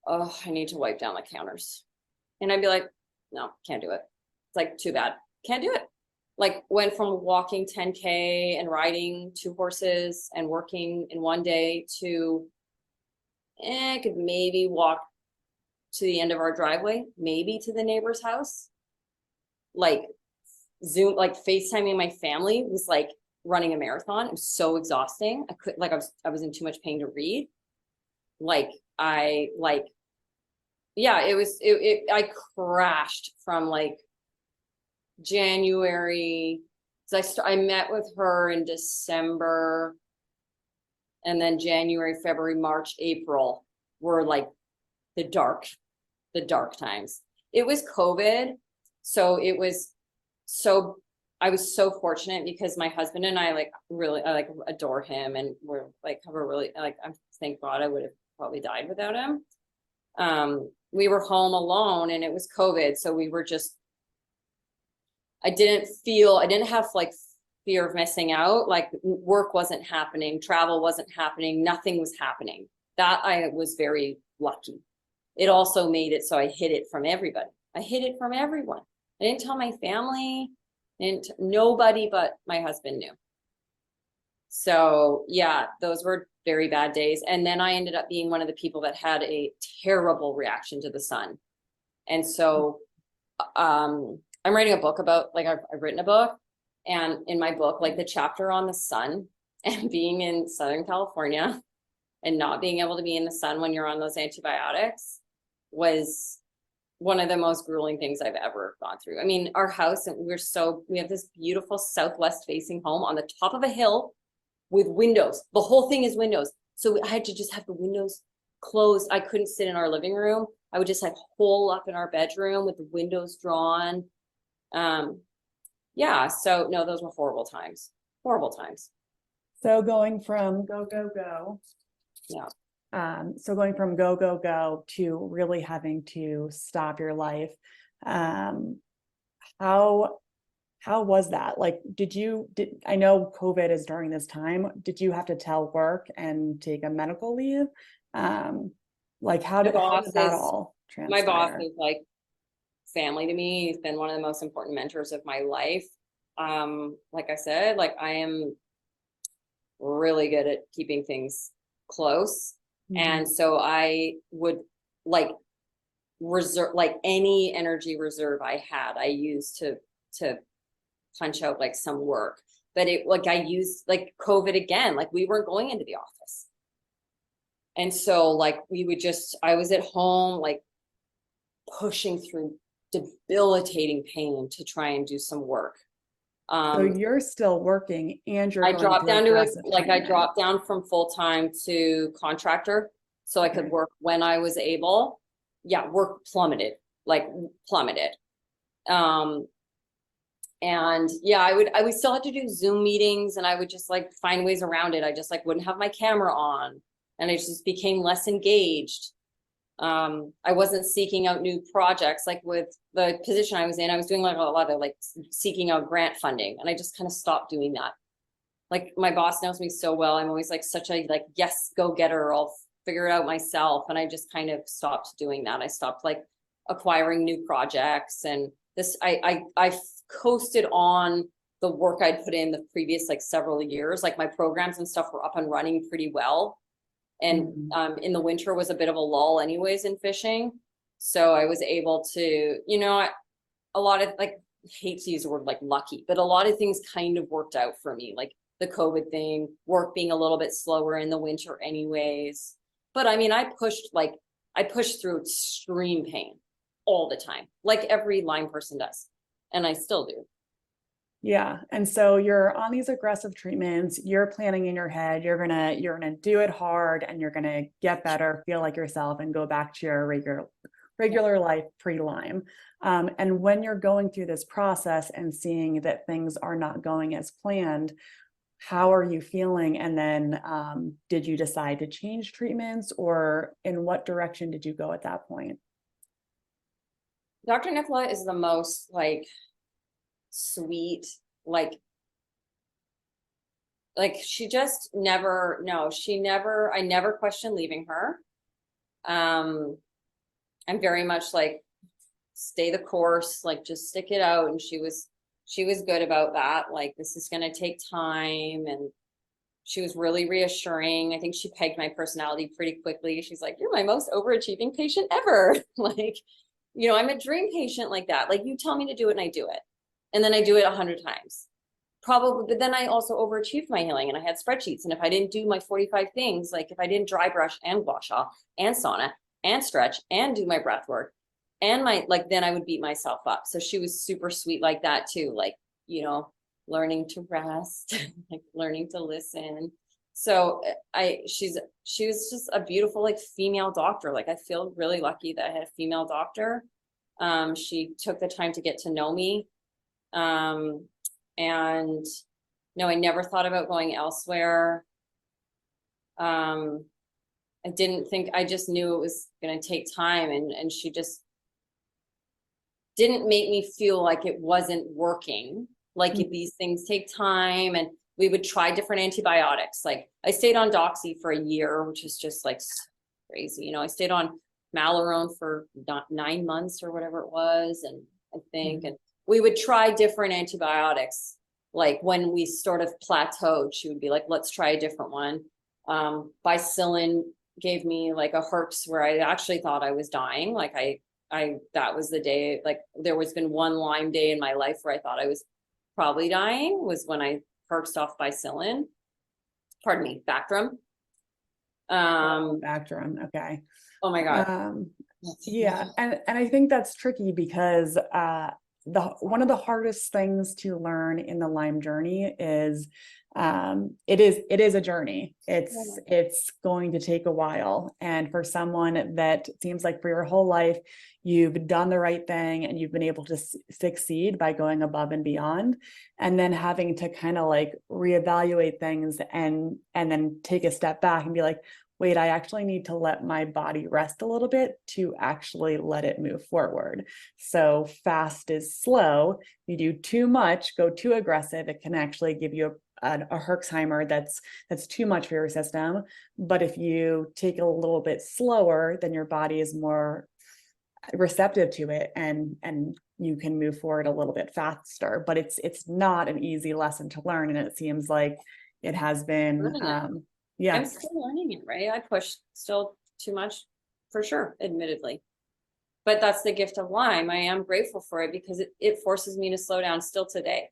oh, I need to wipe down the counters. And I'd be like, no, can't do it. It's like, too bad. Can't do it. Like went from walking 10K and riding 2 horses and working in one day to, I could maybe walk to the end of our driveway, maybe to the neighbor's house. Like Zoom, like FaceTiming my family was like running a marathon. It was so exhausting. I could, like, I was in too much pain to read. Yeah, I crashed from like January. So I met with her in December, and then January, February, March, April were like the dark times. It was COVID. So I was so fortunate because my husband and I I adore him, and we're like, have a really, like, thank God I would have probably died without him. We were home alone and it was COVID. So we were just, I didn't have like fear of missing out. Like work wasn't happening, travel wasn't happening, nothing was happening. That I was very lucky. It also made it so I hid it from everybody. I hid it from everyone. I didn't tell my family, nobody but my husband knew. So yeah, those were very bad days. And then I ended up being one of the people that had a terrible reaction to the sun. And so I'm writing a book about, like, I've written a book, and in my book, like the chapter on the sun and being in Southern California and not being able to be in the sun when you're on those antibiotics was one of the most grueling things I've ever gone through. I mean, our house, and we have this beautiful southwest facing home on the top of a hill with windows. The whole thing is windows. So I had to just have the windows closed. I couldn't sit in our living room. I would just like hole up in our bedroom with the windows drawn. Yeah, so no, those were horrible times. So going from go, go, go. Yeah. So going from go, go, go to really having to stop your life. How was that? Like, I know COVID is during this time. Did you have to tell work and take a medical leave? Like how did that all transpire? My boss is like family to me. He's been one of the most important mentors of my life. Like I said, like I am really good at keeping things close. Mm-hmm. And so I would like reserve, like any energy reserve I had, I used to punch out like some work. But I used like COVID again, like we weren't going into the office. And so like I was at home, like pushing through debilitating pain to try and do some work. So you're still working and I dropped down from full-time to contractor so I could work when I was able. Yeah, work plummeted. And yeah, I would still have to do Zoom meetings, and I would just like find ways around it. I just like wouldn't have my camera on, and I just became less engaged. I wasn't seeking out new projects. Like with the position I was in, I was doing like a lot of like seeking out grant funding, and I just kind of stopped doing that. Like my boss knows me so well. I'm always like such a like, yes, go get her. I'll figure it out myself. And I just kind of stopped doing that. I stopped like acquiring new projects, and I coasted on the work I'd put in the previous like several years. Like my programs and stuff were up and running pretty well. And in the winter was a bit of a lull anyways in fishing. So I was able to, a lot of like, hate to use the word like lucky, but a lot of things kind of worked out for me. Like the COVID thing, work being a little bit slower in the winter anyways. But I mean, I pushed through extreme pain all the time, like every Lyme person does. And I still do. Yeah. And so you're on these aggressive treatments, you're planning in your head, you're gonna do it hard and you're gonna get better, feel like yourself, and go back to your regular life pre-Lyme. And when you're going through this process and seeing that things are not going as planned, how are you feeling? And then did you decide to change treatments, or in what direction did you go at that point? Dr. Nicola is the most like sweet, like she just never, no, I never questioned leaving her. I'm very much like, stay the course, like just stick it out. And she was good about that. Like, this is going to take time. And she was really reassuring. I think she pegged my personality pretty quickly. She's like, you're my most overachieving patient ever. Like, you know, I'm a dream patient like that. Like, you tell me to do it and I do it. And then I do it 100 times. Probably, but then I also overachieved my healing, and I had spreadsheets. And if I didn't do my 45 things, like if I didn't dry brush and gua sha and sauna and stretch and do my breath work and my, like, then I would beat myself up. So she was super sweet like that too. Like, you know, learning to rest, like learning to listen. So she was just a beautiful, like, female doctor. Like, I feel really lucky that I had a female doctor. She took the time to get to know me. And no, I never thought about going elsewhere. I didn't think, I just knew it was going to take time, and she just didn't make me feel like it wasn't working. Like, if these things take time, and we would try different antibiotics. Like, I stayed on Doxy for a year, which is just like crazy. You know, I stayed on Malarone for 9 months or whatever it was. And I think, and we would try different antibiotics. Like, when we sort of plateaued, she would be like, let's try a different one. Bicillin gave me like a herx where I actually thought I was dying. Like, that was the day, like, there was been one Lyme day in my life where I thought I was probably dying, was when I herxed off Bicillin. Pardon me, Bactrim. Bactrim, okay. Oh my God. Yeah, and I think that's tricky because one of the hardest things to learn in the Lyme journey is it is a journey. It's going to take a while, and for someone that seems like for your whole life you've done the right thing and you've been able to succeed by going above and beyond, and then having to kind of like reevaluate things and then take a step back and be like, wait, I actually need to let my body rest a little bit to actually let it move forward. So fast is slow. You do too much, go too aggressive, it can actually give you a Herxheimer that's too much for your system. But if you take it a little bit slower, then your body is more receptive to it, and you can move forward a little bit faster. But it's not an easy lesson to learn, and it seems like it has been. Yeah, I'm still learning it, right? I push still too much, for sure, admittedly. But that's the gift of Lyme. I am grateful for it because it forces me to slow down still today.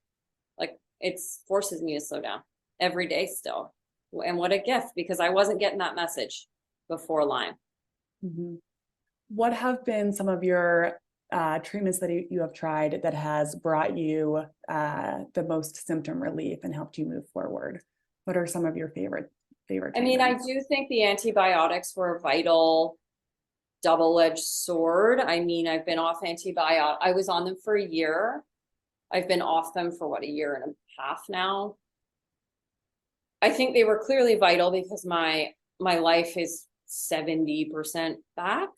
Like, it forces me to slow down every day still. And what a gift, because I wasn't getting that message before Lyme. What have been some of your treatments that you have tried that has brought you the most symptom relief and helped you move forward? What are some of your favorite I mean, I do think the antibiotics were a vital double-edged sword. I mean, I've been off antibiotics. I was on them for a year. I've been off them for what, a year and a half now. I think they were clearly vital because my life is 70% back.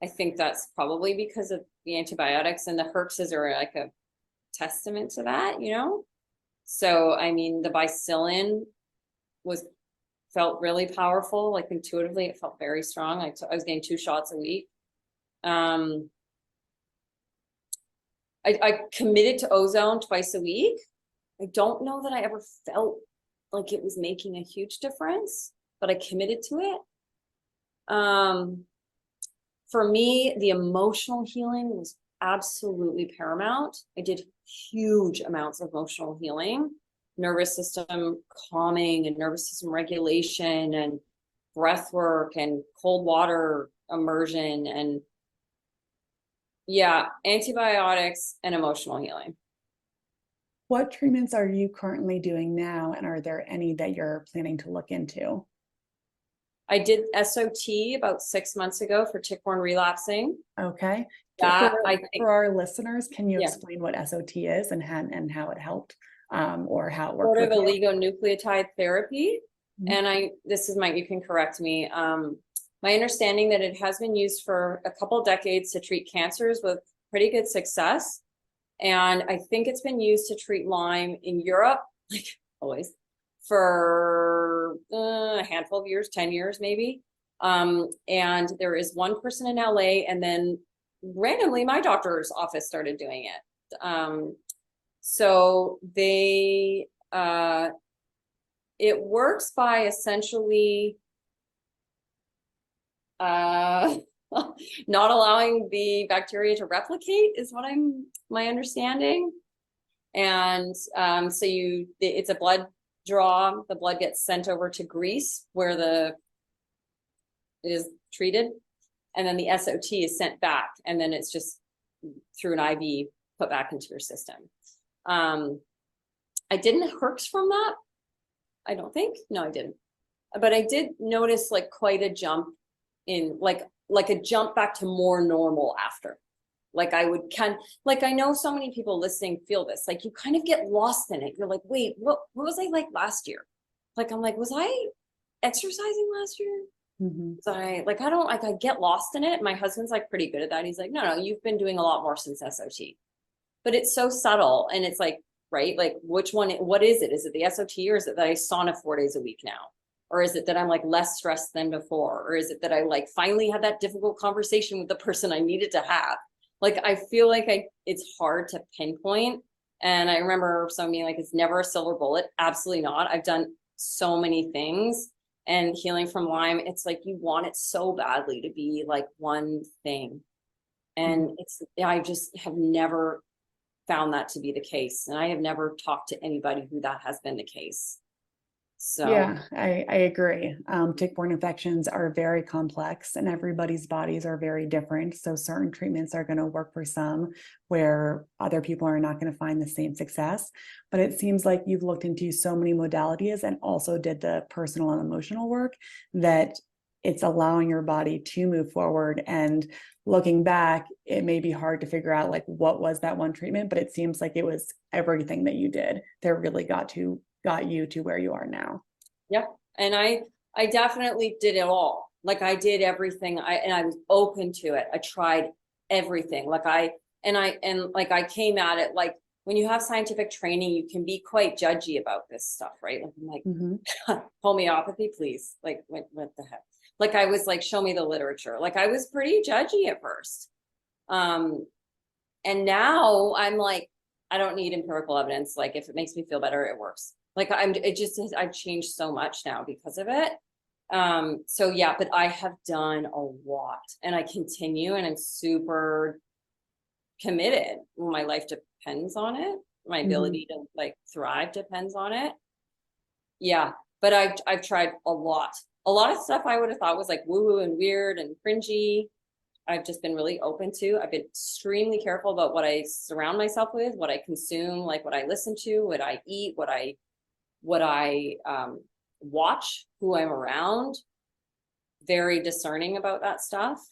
I think that's probably because of the antibiotics, and the herxes are like a testament to that, you know? So, I mean, the Bicillin felt really powerful. Like, intuitively, it felt very strong. I was getting 2 shots a week. I committed to ozone twice a week. I don't know that I ever felt like it was making a huge difference, but I committed to it. For me, the emotional healing was absolutely paramount. I did huge amounts of emotional healing. Nervous system calming and nervous system regulation and breath work and cold water immersion, and yeah, antibiotics and emotional healing. What treatments are you currently doing now? And are there any that you're planning to look into? I did SOT about 6 months ago for tick-borne relapsing. Okay. That For, I think, for our listeners, can you yeah, explain what SOT is and how it helped, or how it sort worked of with you? oligonucleotide therapy. Mhm. And this is Mike, you can correct me. My understanding that it has been used for a couple decades to treat cancers with pretty good success. And I think it's been used to treat Lyme in Europe, like always, for a handful of years, 10 years maybe. And there is one person in LA, and then randomly my doctor's office started doing it. So it works by essentially not allowing the bacteria to replicate is what my understanding. And so it's a blood draw. The blood gets sent over to Greece where it is treated, and then the SOT is sent back, and then it's just through an IV put back into your system. I didn't hurts from that. I don't think. No, I didn't. But I did notice like quite a jump in like a jump back to more normal after. Like I know so many people listening feel this, like you kind of get lost in it. You're like, wait, what was I like last year? Like, I'm like, was I exercising last year? Mhm. Was I get lost in it. My husband's like pretty good at that. He's like, no, you've been doing a lot more since SOT. But it's so subtle. And it's like, right, like what is it? Is it the SOT, or is it that I sauna 4 days a week now? Or is it that I'm like less stressed than before? Or is it that I like finally had that difficult conversation with the person I needed to have? Like, I feel like it's hard to pinpoint. And I remember someone being like, it's never a silver bullet. Absolutely not. I've done so many things, and healing from Lyme, it's like you want it so badly to be like one thing. And I just have never found that to be the case. And I have never talked to anybody who that has been the case. So Yeah, I agree. Tick-borne infections are very complex, and everybody's bodies are very different. So certain treatments are going to work for some, where other people are not going to find the same success. But it seems like you've looked into so many modalities and also did the personal and emotional work that it's allowing your body to move forward. And looking back, it may be hard to figure out like what was that one treatment, but it seems like it was everything that you did that really got you to where you are now. yeah. And I definitely did it all. Like I did everything. I was open to it. I tried everything. I came at it like, when you have scientific training, you can be quite judgy about this stuff, right? Like, I'm like, homeopathy, please. Like, what the heck? Like, I was like, show me the literature. Like, I was pretty judgy at first. And now I'm like, I don't need empirical evidence. Like, if it makes me feel better, it works. Like, I've changed so much now because of it. So yeah, but I have done a lot, and I continue, and I'm super committed. My life depends on it. My ability to like thrive depends on it. Yeah, but I've tried a lot of stuff I would have thought was like woo-woo and weird and cringy. I've just been really open to. I've been extremely careful about what I surround myself with, what I consume, like what I listen to, what I eat, what I watch, who I'm around. Very discerning about that stuff.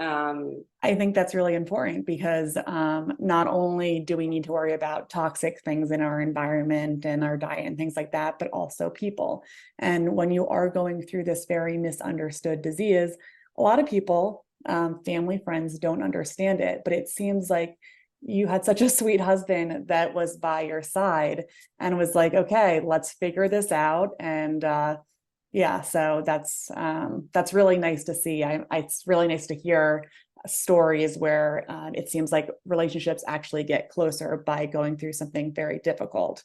I think that's really important because not only do we need to worry about toxic things in our environment and our diet and things like that, but also people. And when you are going through this very misunderstood disease, a lot of people, family, friends don't understand it, but it seems like you had such a sweet husband that was by your side and was like, okay, let's figure this out. And yeah, so that's really nice to see. It's really nice to hear stories where it seems like relationships actually get closer by going through something very difficult,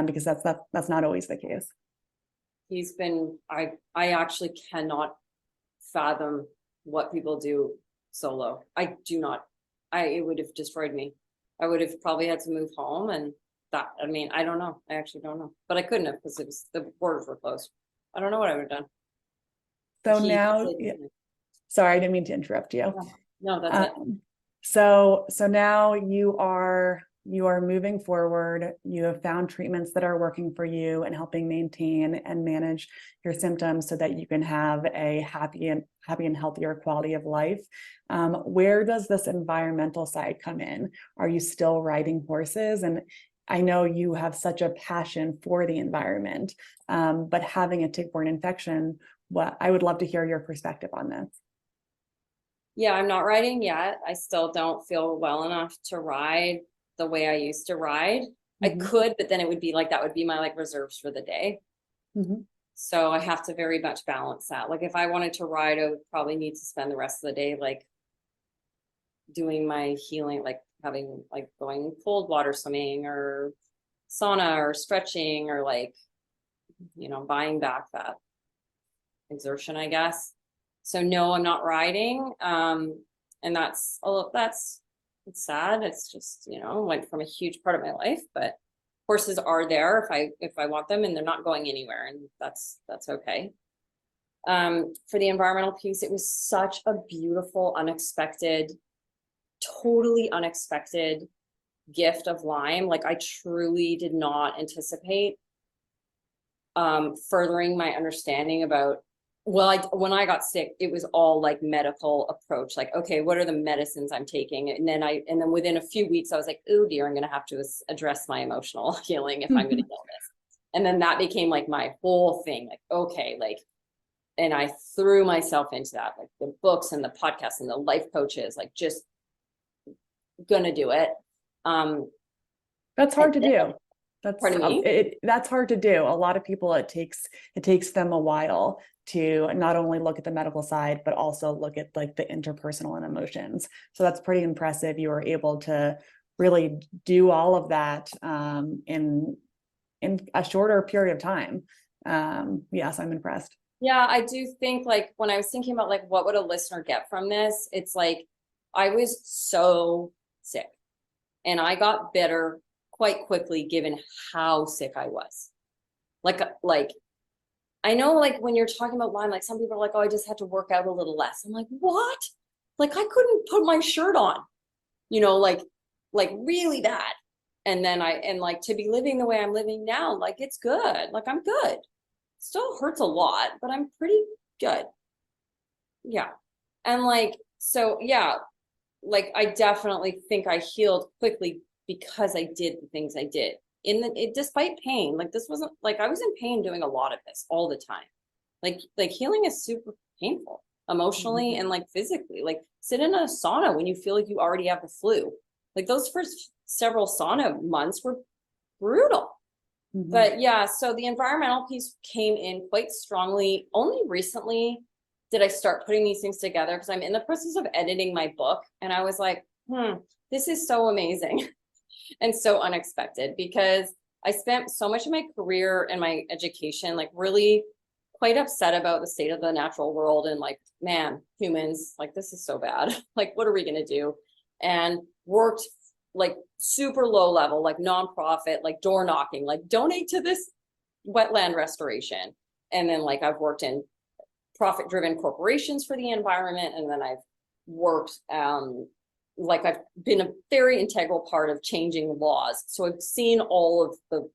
because that's not always the case. He's been, I actually cannot fathom what people do solo. I do not. It would have destroyed me. I would have probably had to move home, and that, I mean, I don't know. I actually don't know, but I couldn't have because the borders were closed. I don't know what I would have done. So now, sorry, I didn't mean to interrupt you. No, that's it. So now you are you are moving forward. You have found treatments that are working for you and helping maintain and manage your symptoms so that you can have a happy and healthier quality of life. Where does this environmental side come in? Are you still riding horses? And I know you have such a passion for the environment, but having a tick-borne infection, I would love to hear your perspective on this. Yeah, I'm not riding yet. I still don't feel well enough to ride the way I used to ride. I could, but then it would be like, that would be my like reserves for the day. So I have to very much balance that. Like if I wanted to ride, I would probably need to spend the rest of the day like doing my healing, like having like going cold water swimming or sauna or stretching or like, you know, buying back that exertion, I guess. So no, I'm not riding. And that's it's sad. It's just, you know, went from a huge part of my life, but horses are there if I want them, and they're not going anywhere, and that's okay. For the environmental piece, it was such a beautiful, unexpected, totally unexpected gift of Lyme. Like I truly did not anticipate furthering my understanding about, well, when I got sick, it was all like medical approach, like, okay, what are the medicines I'm taking? And then within a few weeks, I was like, oh dear, I'm going to have to address my emotional healing if I'm going to heal this. And then that became like my whole thing, like, okay, like, and I threw myself into that, like the books and the podcasts and the life coaches, like just gonna do it. That's hard to do. That's hard to do. A lot of people, it takes them a while to not only look at the medical side, but also look at like the interpersonal and emotions. So that's pretty impressive. You were able to really do all of that in a shorter period of time. Yes, I'm impressed. Yeah, I do think like when I was thinking about like what would a listener get from this, it's like I was so sick and I got better quite quickly given how sick I was. Like I know like when you're talking about Lyme, like some people are like, oh, I just had to work out a little less. I'm like, what? Like I couldn't put my shirt on, you know, like really bad. And then like to be living the way I'm living now, like it's good. Like I'm good. Still hurts a lot, but I'm pretty good. Yeah. And like, so yeah, like I definitely think I healed quickly because I did the things I did despite pain. Like this wasn't like I was in pain doing a lot of this all the time. Like healing is super painful emotionally and like physically. Like sit in a sauna when you feel like you already have the flu. Like those first several sauna months were brutal. But yeah, so the environmental piece came in quite strongly. Only recently did I start putting these things together because I'm in the process of editing my book. And I was like, this is so amazing and so unexpected because I spent so much of my career and my education, like really quite upset about the state of the natural world. And like, man, humans, like, this is so bad. Like, what are we going to do? And worked like super low level, like nonprofit, like door knocking, like donate to this wetland restoration. And then like I've worked in profit driven corporations for the environment. And then I've worked, like I've been a very integral part of changing laws. So I've seen all of the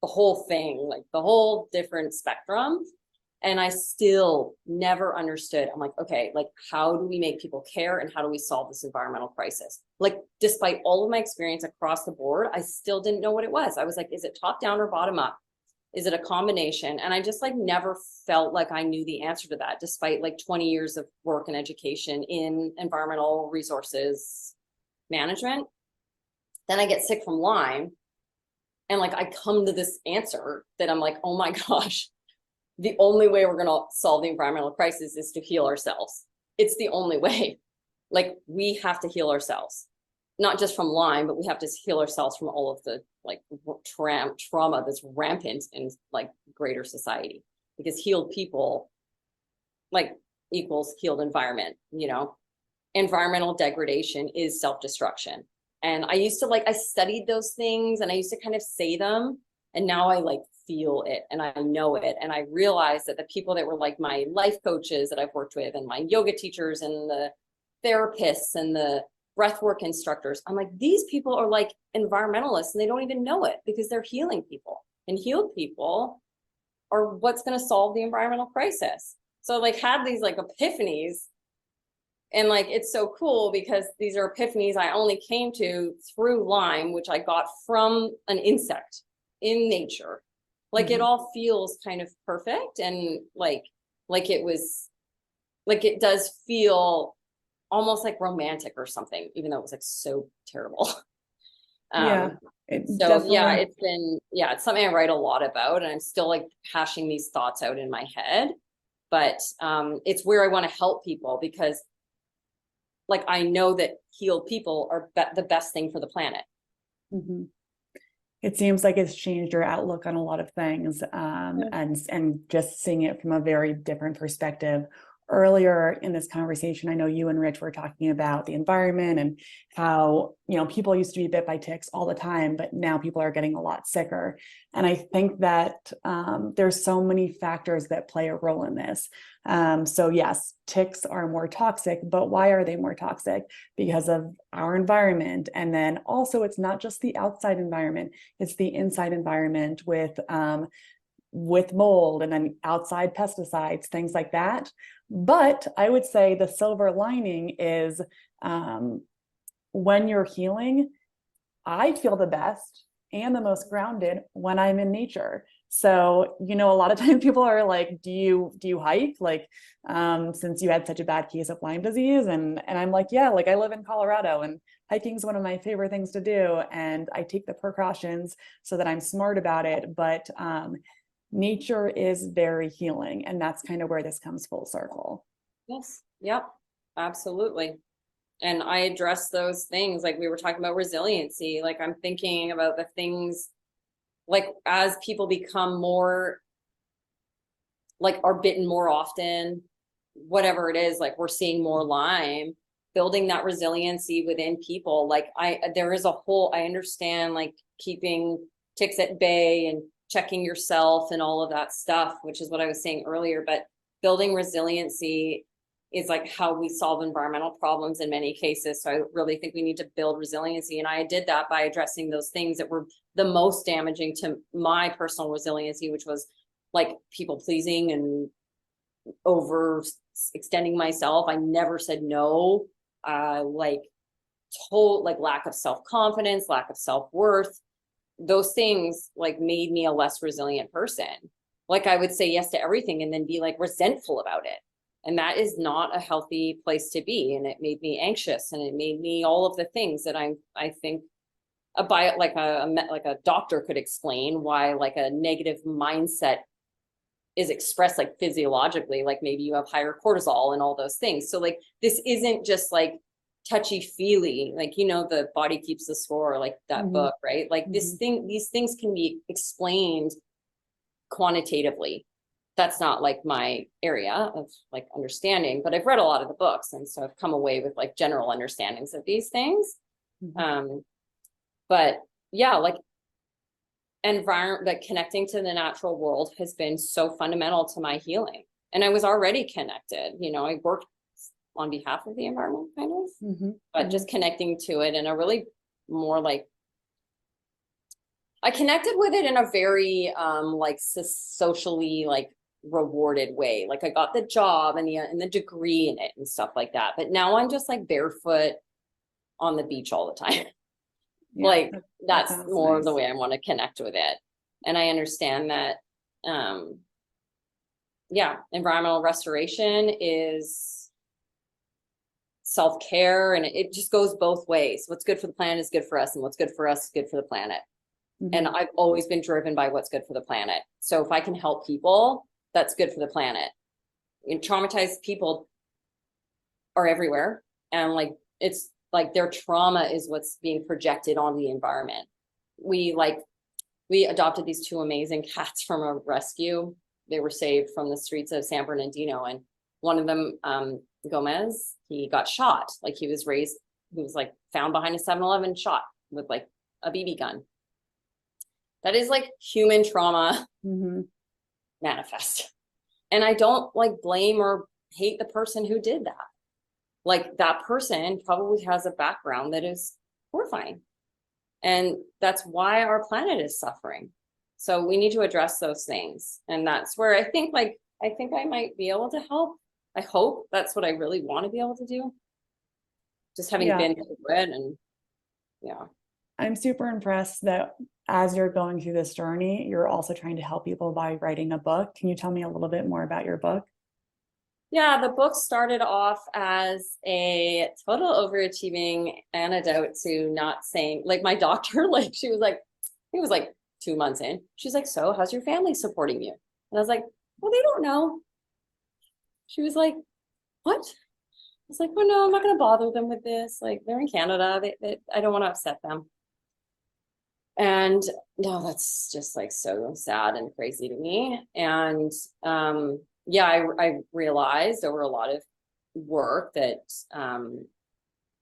whole thing, like the whole different spectrum. And I still never understood. I'm like, okay, like how do we make people care and how do we solve this environmental crisis? Like, despite all of my experience across the board, I still didn't know what it was. I was like, is it top down or bottom up? Is it a combination? And I just like never felt like I knew the answer to that, despite like 20 years of work and education in environmental resources management. Then I get sick from Lyme and like I come to this answer that I'm like, oh my gosh, the only way we're going to solve the environmental crisis is to heal ourselves. It's the only way. Like we have to heal ourselves, not just from Lyme, but we have to heal ourselves from all of the like trauma that's rampant in like greater society, because healed people like equals healed environment, you know. Environmental degradation is self-destruction. And I used to like, I studied those things and I used to kind of say them. And now I like feel it and I know it. And I realized that the people that were like my life coaches that I've worked with and my yoga teachers and the therapists and the breathwork instructors. I'm like, these people are like environmentalists and they don't even know it because they're healing people, and healed people are what's going to solve the environmental crisis. So like had these like epiphanies, and like, it's so cool because these are epiphanies I only came to through Lyme, which I got from an insect in nature. Like it all feels kind of perfect, and like it was, like it does feel almost like romantic or something, even though it was like so terrible. Yeah, So yeah, it's been, yeah, it's something I write a lot about, and I'm still like hashing these thoughts out in my head. But it's where I want to help people, because like I know that healed people are the best thing for the planet. It seems like it's changed your outlook on a lot of things, and just seeing it from a very different perspective. Earlier in this conversation, I know you and Rich were talking about the environment and how, you know, people used to be bit by ticks all the time, but now people are getting a lot sicker. And I think that there's so many factors that play a role in this. So yes, ticks are more toxic, but why are they more toxic? Because of our environment. And then also, it's not just the outside environment, it's the inside environment with mold, and then outside pesticides, things like that. But I would say the silver lining is when you're healing, I feel the best and the most grounded when I'm in nature. So, you know, a lot of times people are like, do you hike? Like, since you had such a bad case of Lyme disease. And I'm like, yeah, like I live in Colorado and hiking is one of my favorite things to do. And I take the precautions so that I'm smart about it. But nature is very healing, and that's kind of where this comes full circle. Yes. Yep. Absolutely. And I address those things, like we were talking about resiliency. Like I'm thinking about the things, like as people become more, like are bitten more often, whatever it is, like we're seeing more Lyme, building that resiliency within people. Like there is a whole, I understand like keeping ticks at bay and checking yourself and all of that stuff, which is what I was saying earlier, but building resiliency is like how we solve environmental problems in many cases. So I really think we need to build resiliency. And I did that by addressing those things that were the most damaging to my personal resiliency, which was like people pleasing and over extending myself. I never said no, like lack of self-confidence, lack of self-worth. Those things like made me a less resilient person. Like I would say yes to everything and then be like resentful about it. And that is not a healthy place to be. And it made me anxious, and it made me all of the things that I think like a doctor could explain why like a negative mindset is expressed like physiologically, like maybe you have higher cortisol and all those things. So like this isn't just like touchy feely, like, you know, the body keeps the score, like that book, right? Like these things can be explained quantitatively. That's not like my area of like understanding, but I've read a lot of the books, and so I've come away with like general understandings of these things. But yeah, like environment, like connecting to the natural world has been so fundamental to my healing. And I was already connected, you know, I worked on behalf of the environment kind of, but just connecting to it in a really more like, I connected with it in a very like socially like rewarded way. Like I got the job and the degree in it and stuff like that. But now I'm just like barefoot on the beach all the time. Yeah, like that's more nice. The way I want to connect with it. And I understand that, yeah, environmental restoration is self-care, and it just goes both ways. What's good for the planet is good for us, and what's good for us is good for the planet. And I've always been driven by what's good for the planet. So if I can help people, that's good for the planet. And traumatized people are everywhere. And like, it's like their trauma is what's being projected on the environment. We adopted these two amazing cats from a rescue. They were saved from the streets of San Bernardino. And one of them, Gomez, he got shot. Like he was like found behind a 7-Eleven shot with like a BB gun. That is like human trauma manifest. And I don't like blame or hate the person who did that. like that person probably has a background that is horrifying. And that's why our planet is suffering. So we need to address those things. And that's where I think I might be able to help. I hope that's what I really want to be able to do. Just having been through it, and I'm super impressed that as you're going through this journey, you're also trying to help people by writing a book. Can you tell me a little bit more about your book? Yeah, the book started off as a total overachieving antidote to not saying, like my doctor, like she was like, it was like 2 months in. She's like, so how's your family supporting you? And I was like, well, they don't know. She was like, what? I was like, oh no, I'm not going to bother them with this. Like they're in Canada. I don't want to upset them. And no, that's just like so sad and crazy to me. And I realized over a lot of work that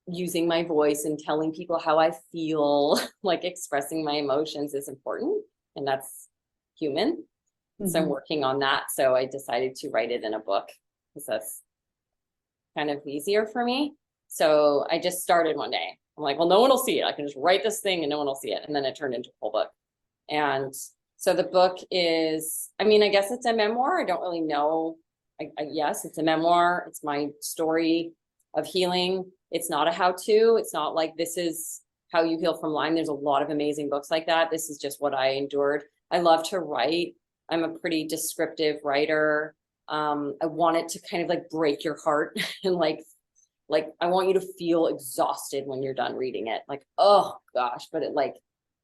using my voice and telling people how I feel, like expressing my emotions is important, and that's human. Mm-hmm. So I'm working on that. So I decided to write it in a book because that's kind of easier for me. So I just started one day. I'm like, well, no one will see it. I can just write this thing and no one will see it. And then it turned into a whole book. And so the book is, I mean, I guess it's a memoir. I don't really know. Yes, it's a memoir. It's my story of healing. It's not a how-to. It's not like this is how you heal from Lyme. There's a lot of amazing books like that. This is just what I endured. I love to write. I'm a pretty descriptive writer. I want it to kind of like break your heart and like I want you to feel exhausted when you're done reading it. Like, oh gosh, but it like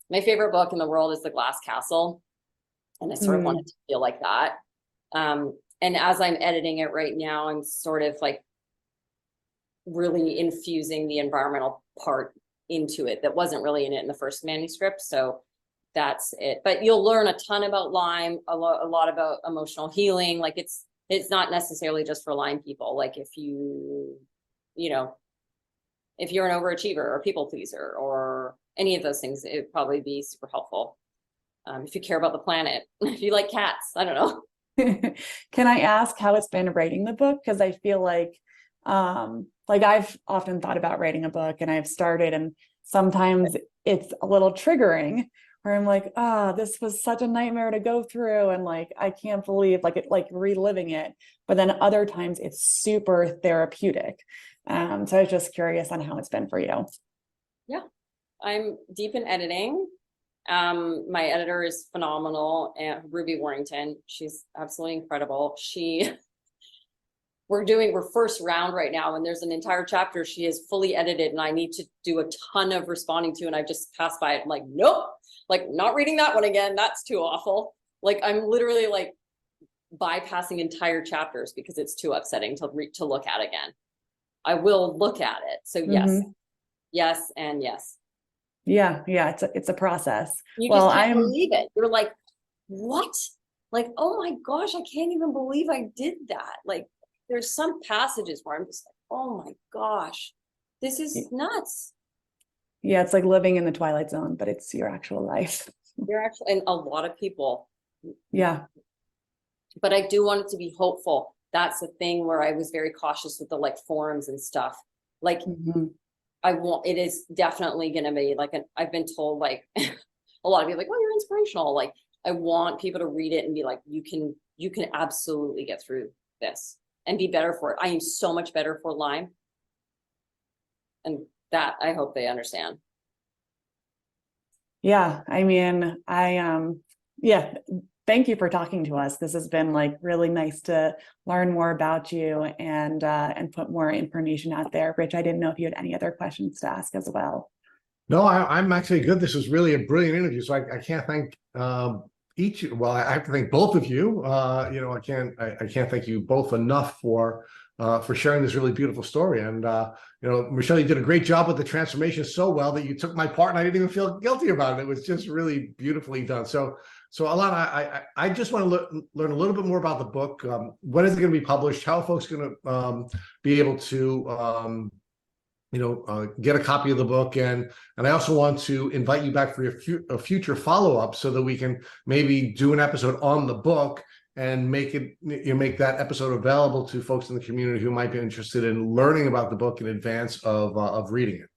my favorite book in the world is The Glass Castle. And I sort of wanted to feel like that. And as I'm editing it right now, I'm sort of like really infusing the environmental part into it that wasn't really in it in the first manuscript. So that's it. But you'll learn a ton about Lyme, a lot about emotional healing. Like it's not necessarily just for Lyme people. Like if if you're an overachiever or people pleaser or any of those things, it would probably be super helpful. If you care about the planet, if you like cats, I don't know. Can I ask how it's been writing the book? Because I feel like I've often thought about writing a book and I've started, and sometimes it's a little triggering where I'm like, this was such a nightmare to go through. And like, I can't believe reliving it. But then other times it's super therapeutic. So I was just curious on how it's been for you. Yeah. I'm deep in editing. My editor is phenomenal, and Ruby Warrington. She's absolutely incredible. We're first round right now, and there's an entire chapter she has fully edited, and I need to do a ton of responding to, and I just passed by it. I'm like, nope, like not reading that one again. That's too awful. Like I'm literally like bypassing entire chapters because it's too upsetting to look at again. I will look at it. So yes, and yes. Yeah. It's a process. You just can't believe it. You're like, what? Like, oh my gosh, I can't even believe I did that. Like, there's some passages where I'm just like, oh my gosh, this is nuts. Yeah, it's like living in the Twilight Zone, but it's your actual life. And a lot of people. Yeah. But I do want it to be hopeful. That's the thing where I was very cautious with the like forums and stuff. Like, it is definitely going to be like, I've been told like a lot of people like, well, you're inspirational. Like, I want people to read it and be like, you can absolutely get through this and be better for it. I am so much better for Lyme. And that I hope they understand. Yeah. I mean, thank you for talking to us. This has been like really nice to learn more about you and put more information out there. Rich, I didn't know if you had any other questions to ask as well. No, I'm actually good. This was really a brilliant interview. So I can't thank well, I have to thank both of you. I can't thank you both enough for sharing this really beautiful story. And Michelle, you did a great job with the transformation so well that you took my part and I didn't even feel guilty about it. It was just really beautifully done. So Alayna, I just want to learn a little bit more about the book. When is it going to be published? How are folks going to be able to get a copy of the book? And I also want to invite you back for a future follow-up so that we can maybe do an episode on the book and make that episode available to folks in the community who might be interested in learning about the book in advance of reading it.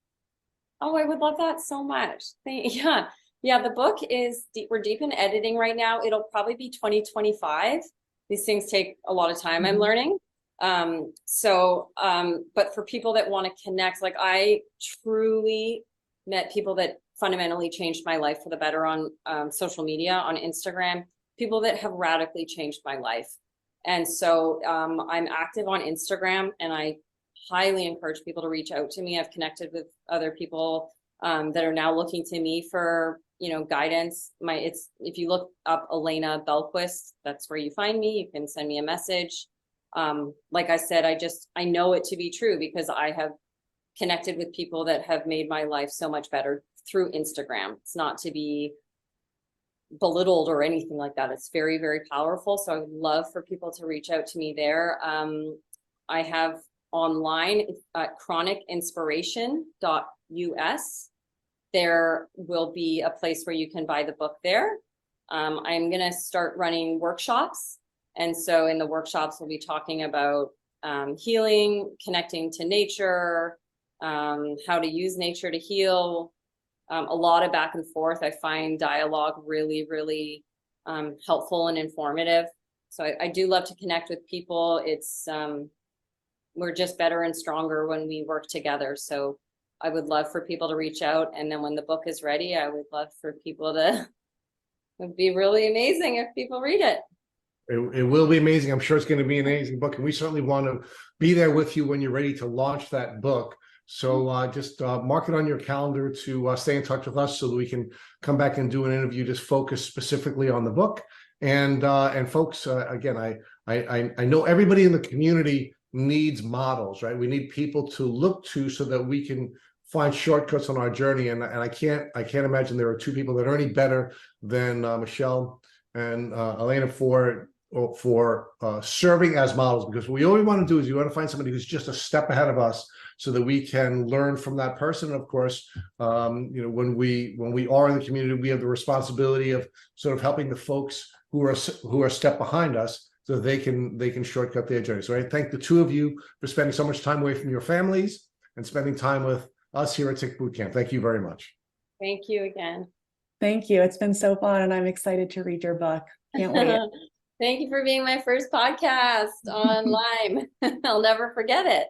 Oh, I would love that so much. Yeah, the book is we're deep in editing right now. It'll probably be 2025. These things take a lot of time, I'm learning. But for people that want to connect, like I truly met people that fundamentally changed my life for the better on social media, on Instagram, people that have radically changed my life. And so I'm active on Instagram, and I highly encourage people to reach out to me. I've connected with other people that are now looking to me for, guidance. If you look up Alayna Bellquist, that's where you find me. You can send me a message. Like I said, I know it to be true because I have connected with people that have made my life so much better through Instagram. It's not to be belittled or anything like that. It's very, very powerful. So I would love for people to reach out to me there. I have online at chronicinspiration.us. There will be a place where you can buy the book there. I'm going to start running workshops. And so in the workshops, we'll be talking about healing, connecting to nature, how to use nature to heal, a lot of back and forth. I find dialogue really, really helpful and informative. So I do love to connect with people. It's we're just better and stronger when we work together. So I would love for people to reach out. And then when the book is ready, I would love for people to, it would be really amazing if people read it. It will be amazing. I'm sure it's going to be an amazing book. And we certainly want to be there with you when you're ready to launch that book. So just mark it on your calendar to stay in touch with us so that we can come back and do an interview just focused specifically on the book. And folks, again, I know everybody in the community needs models, right? We need people to look to so that we can find shortcuts on our journey. And I can't imagine there are two people that are any better than Michelle and Alayna for serving as models, because what we always want to do is you want to find somebody who's just a step ahead of us so that we can learn from that person. Of course, when we are in the community, we have the responsibility of sort of helping the folks who are a step behind us so they can shortcut their journey. So I thank the two of you for spending so much time away from your families and spending time with us here at Tick Boot Camp. Thank you very much. Thank you again. Thank you. It's been so fun, and I'm excited to read your book. Can't wait. Thank you for being my first podcast on Lyme. I'll never forget it.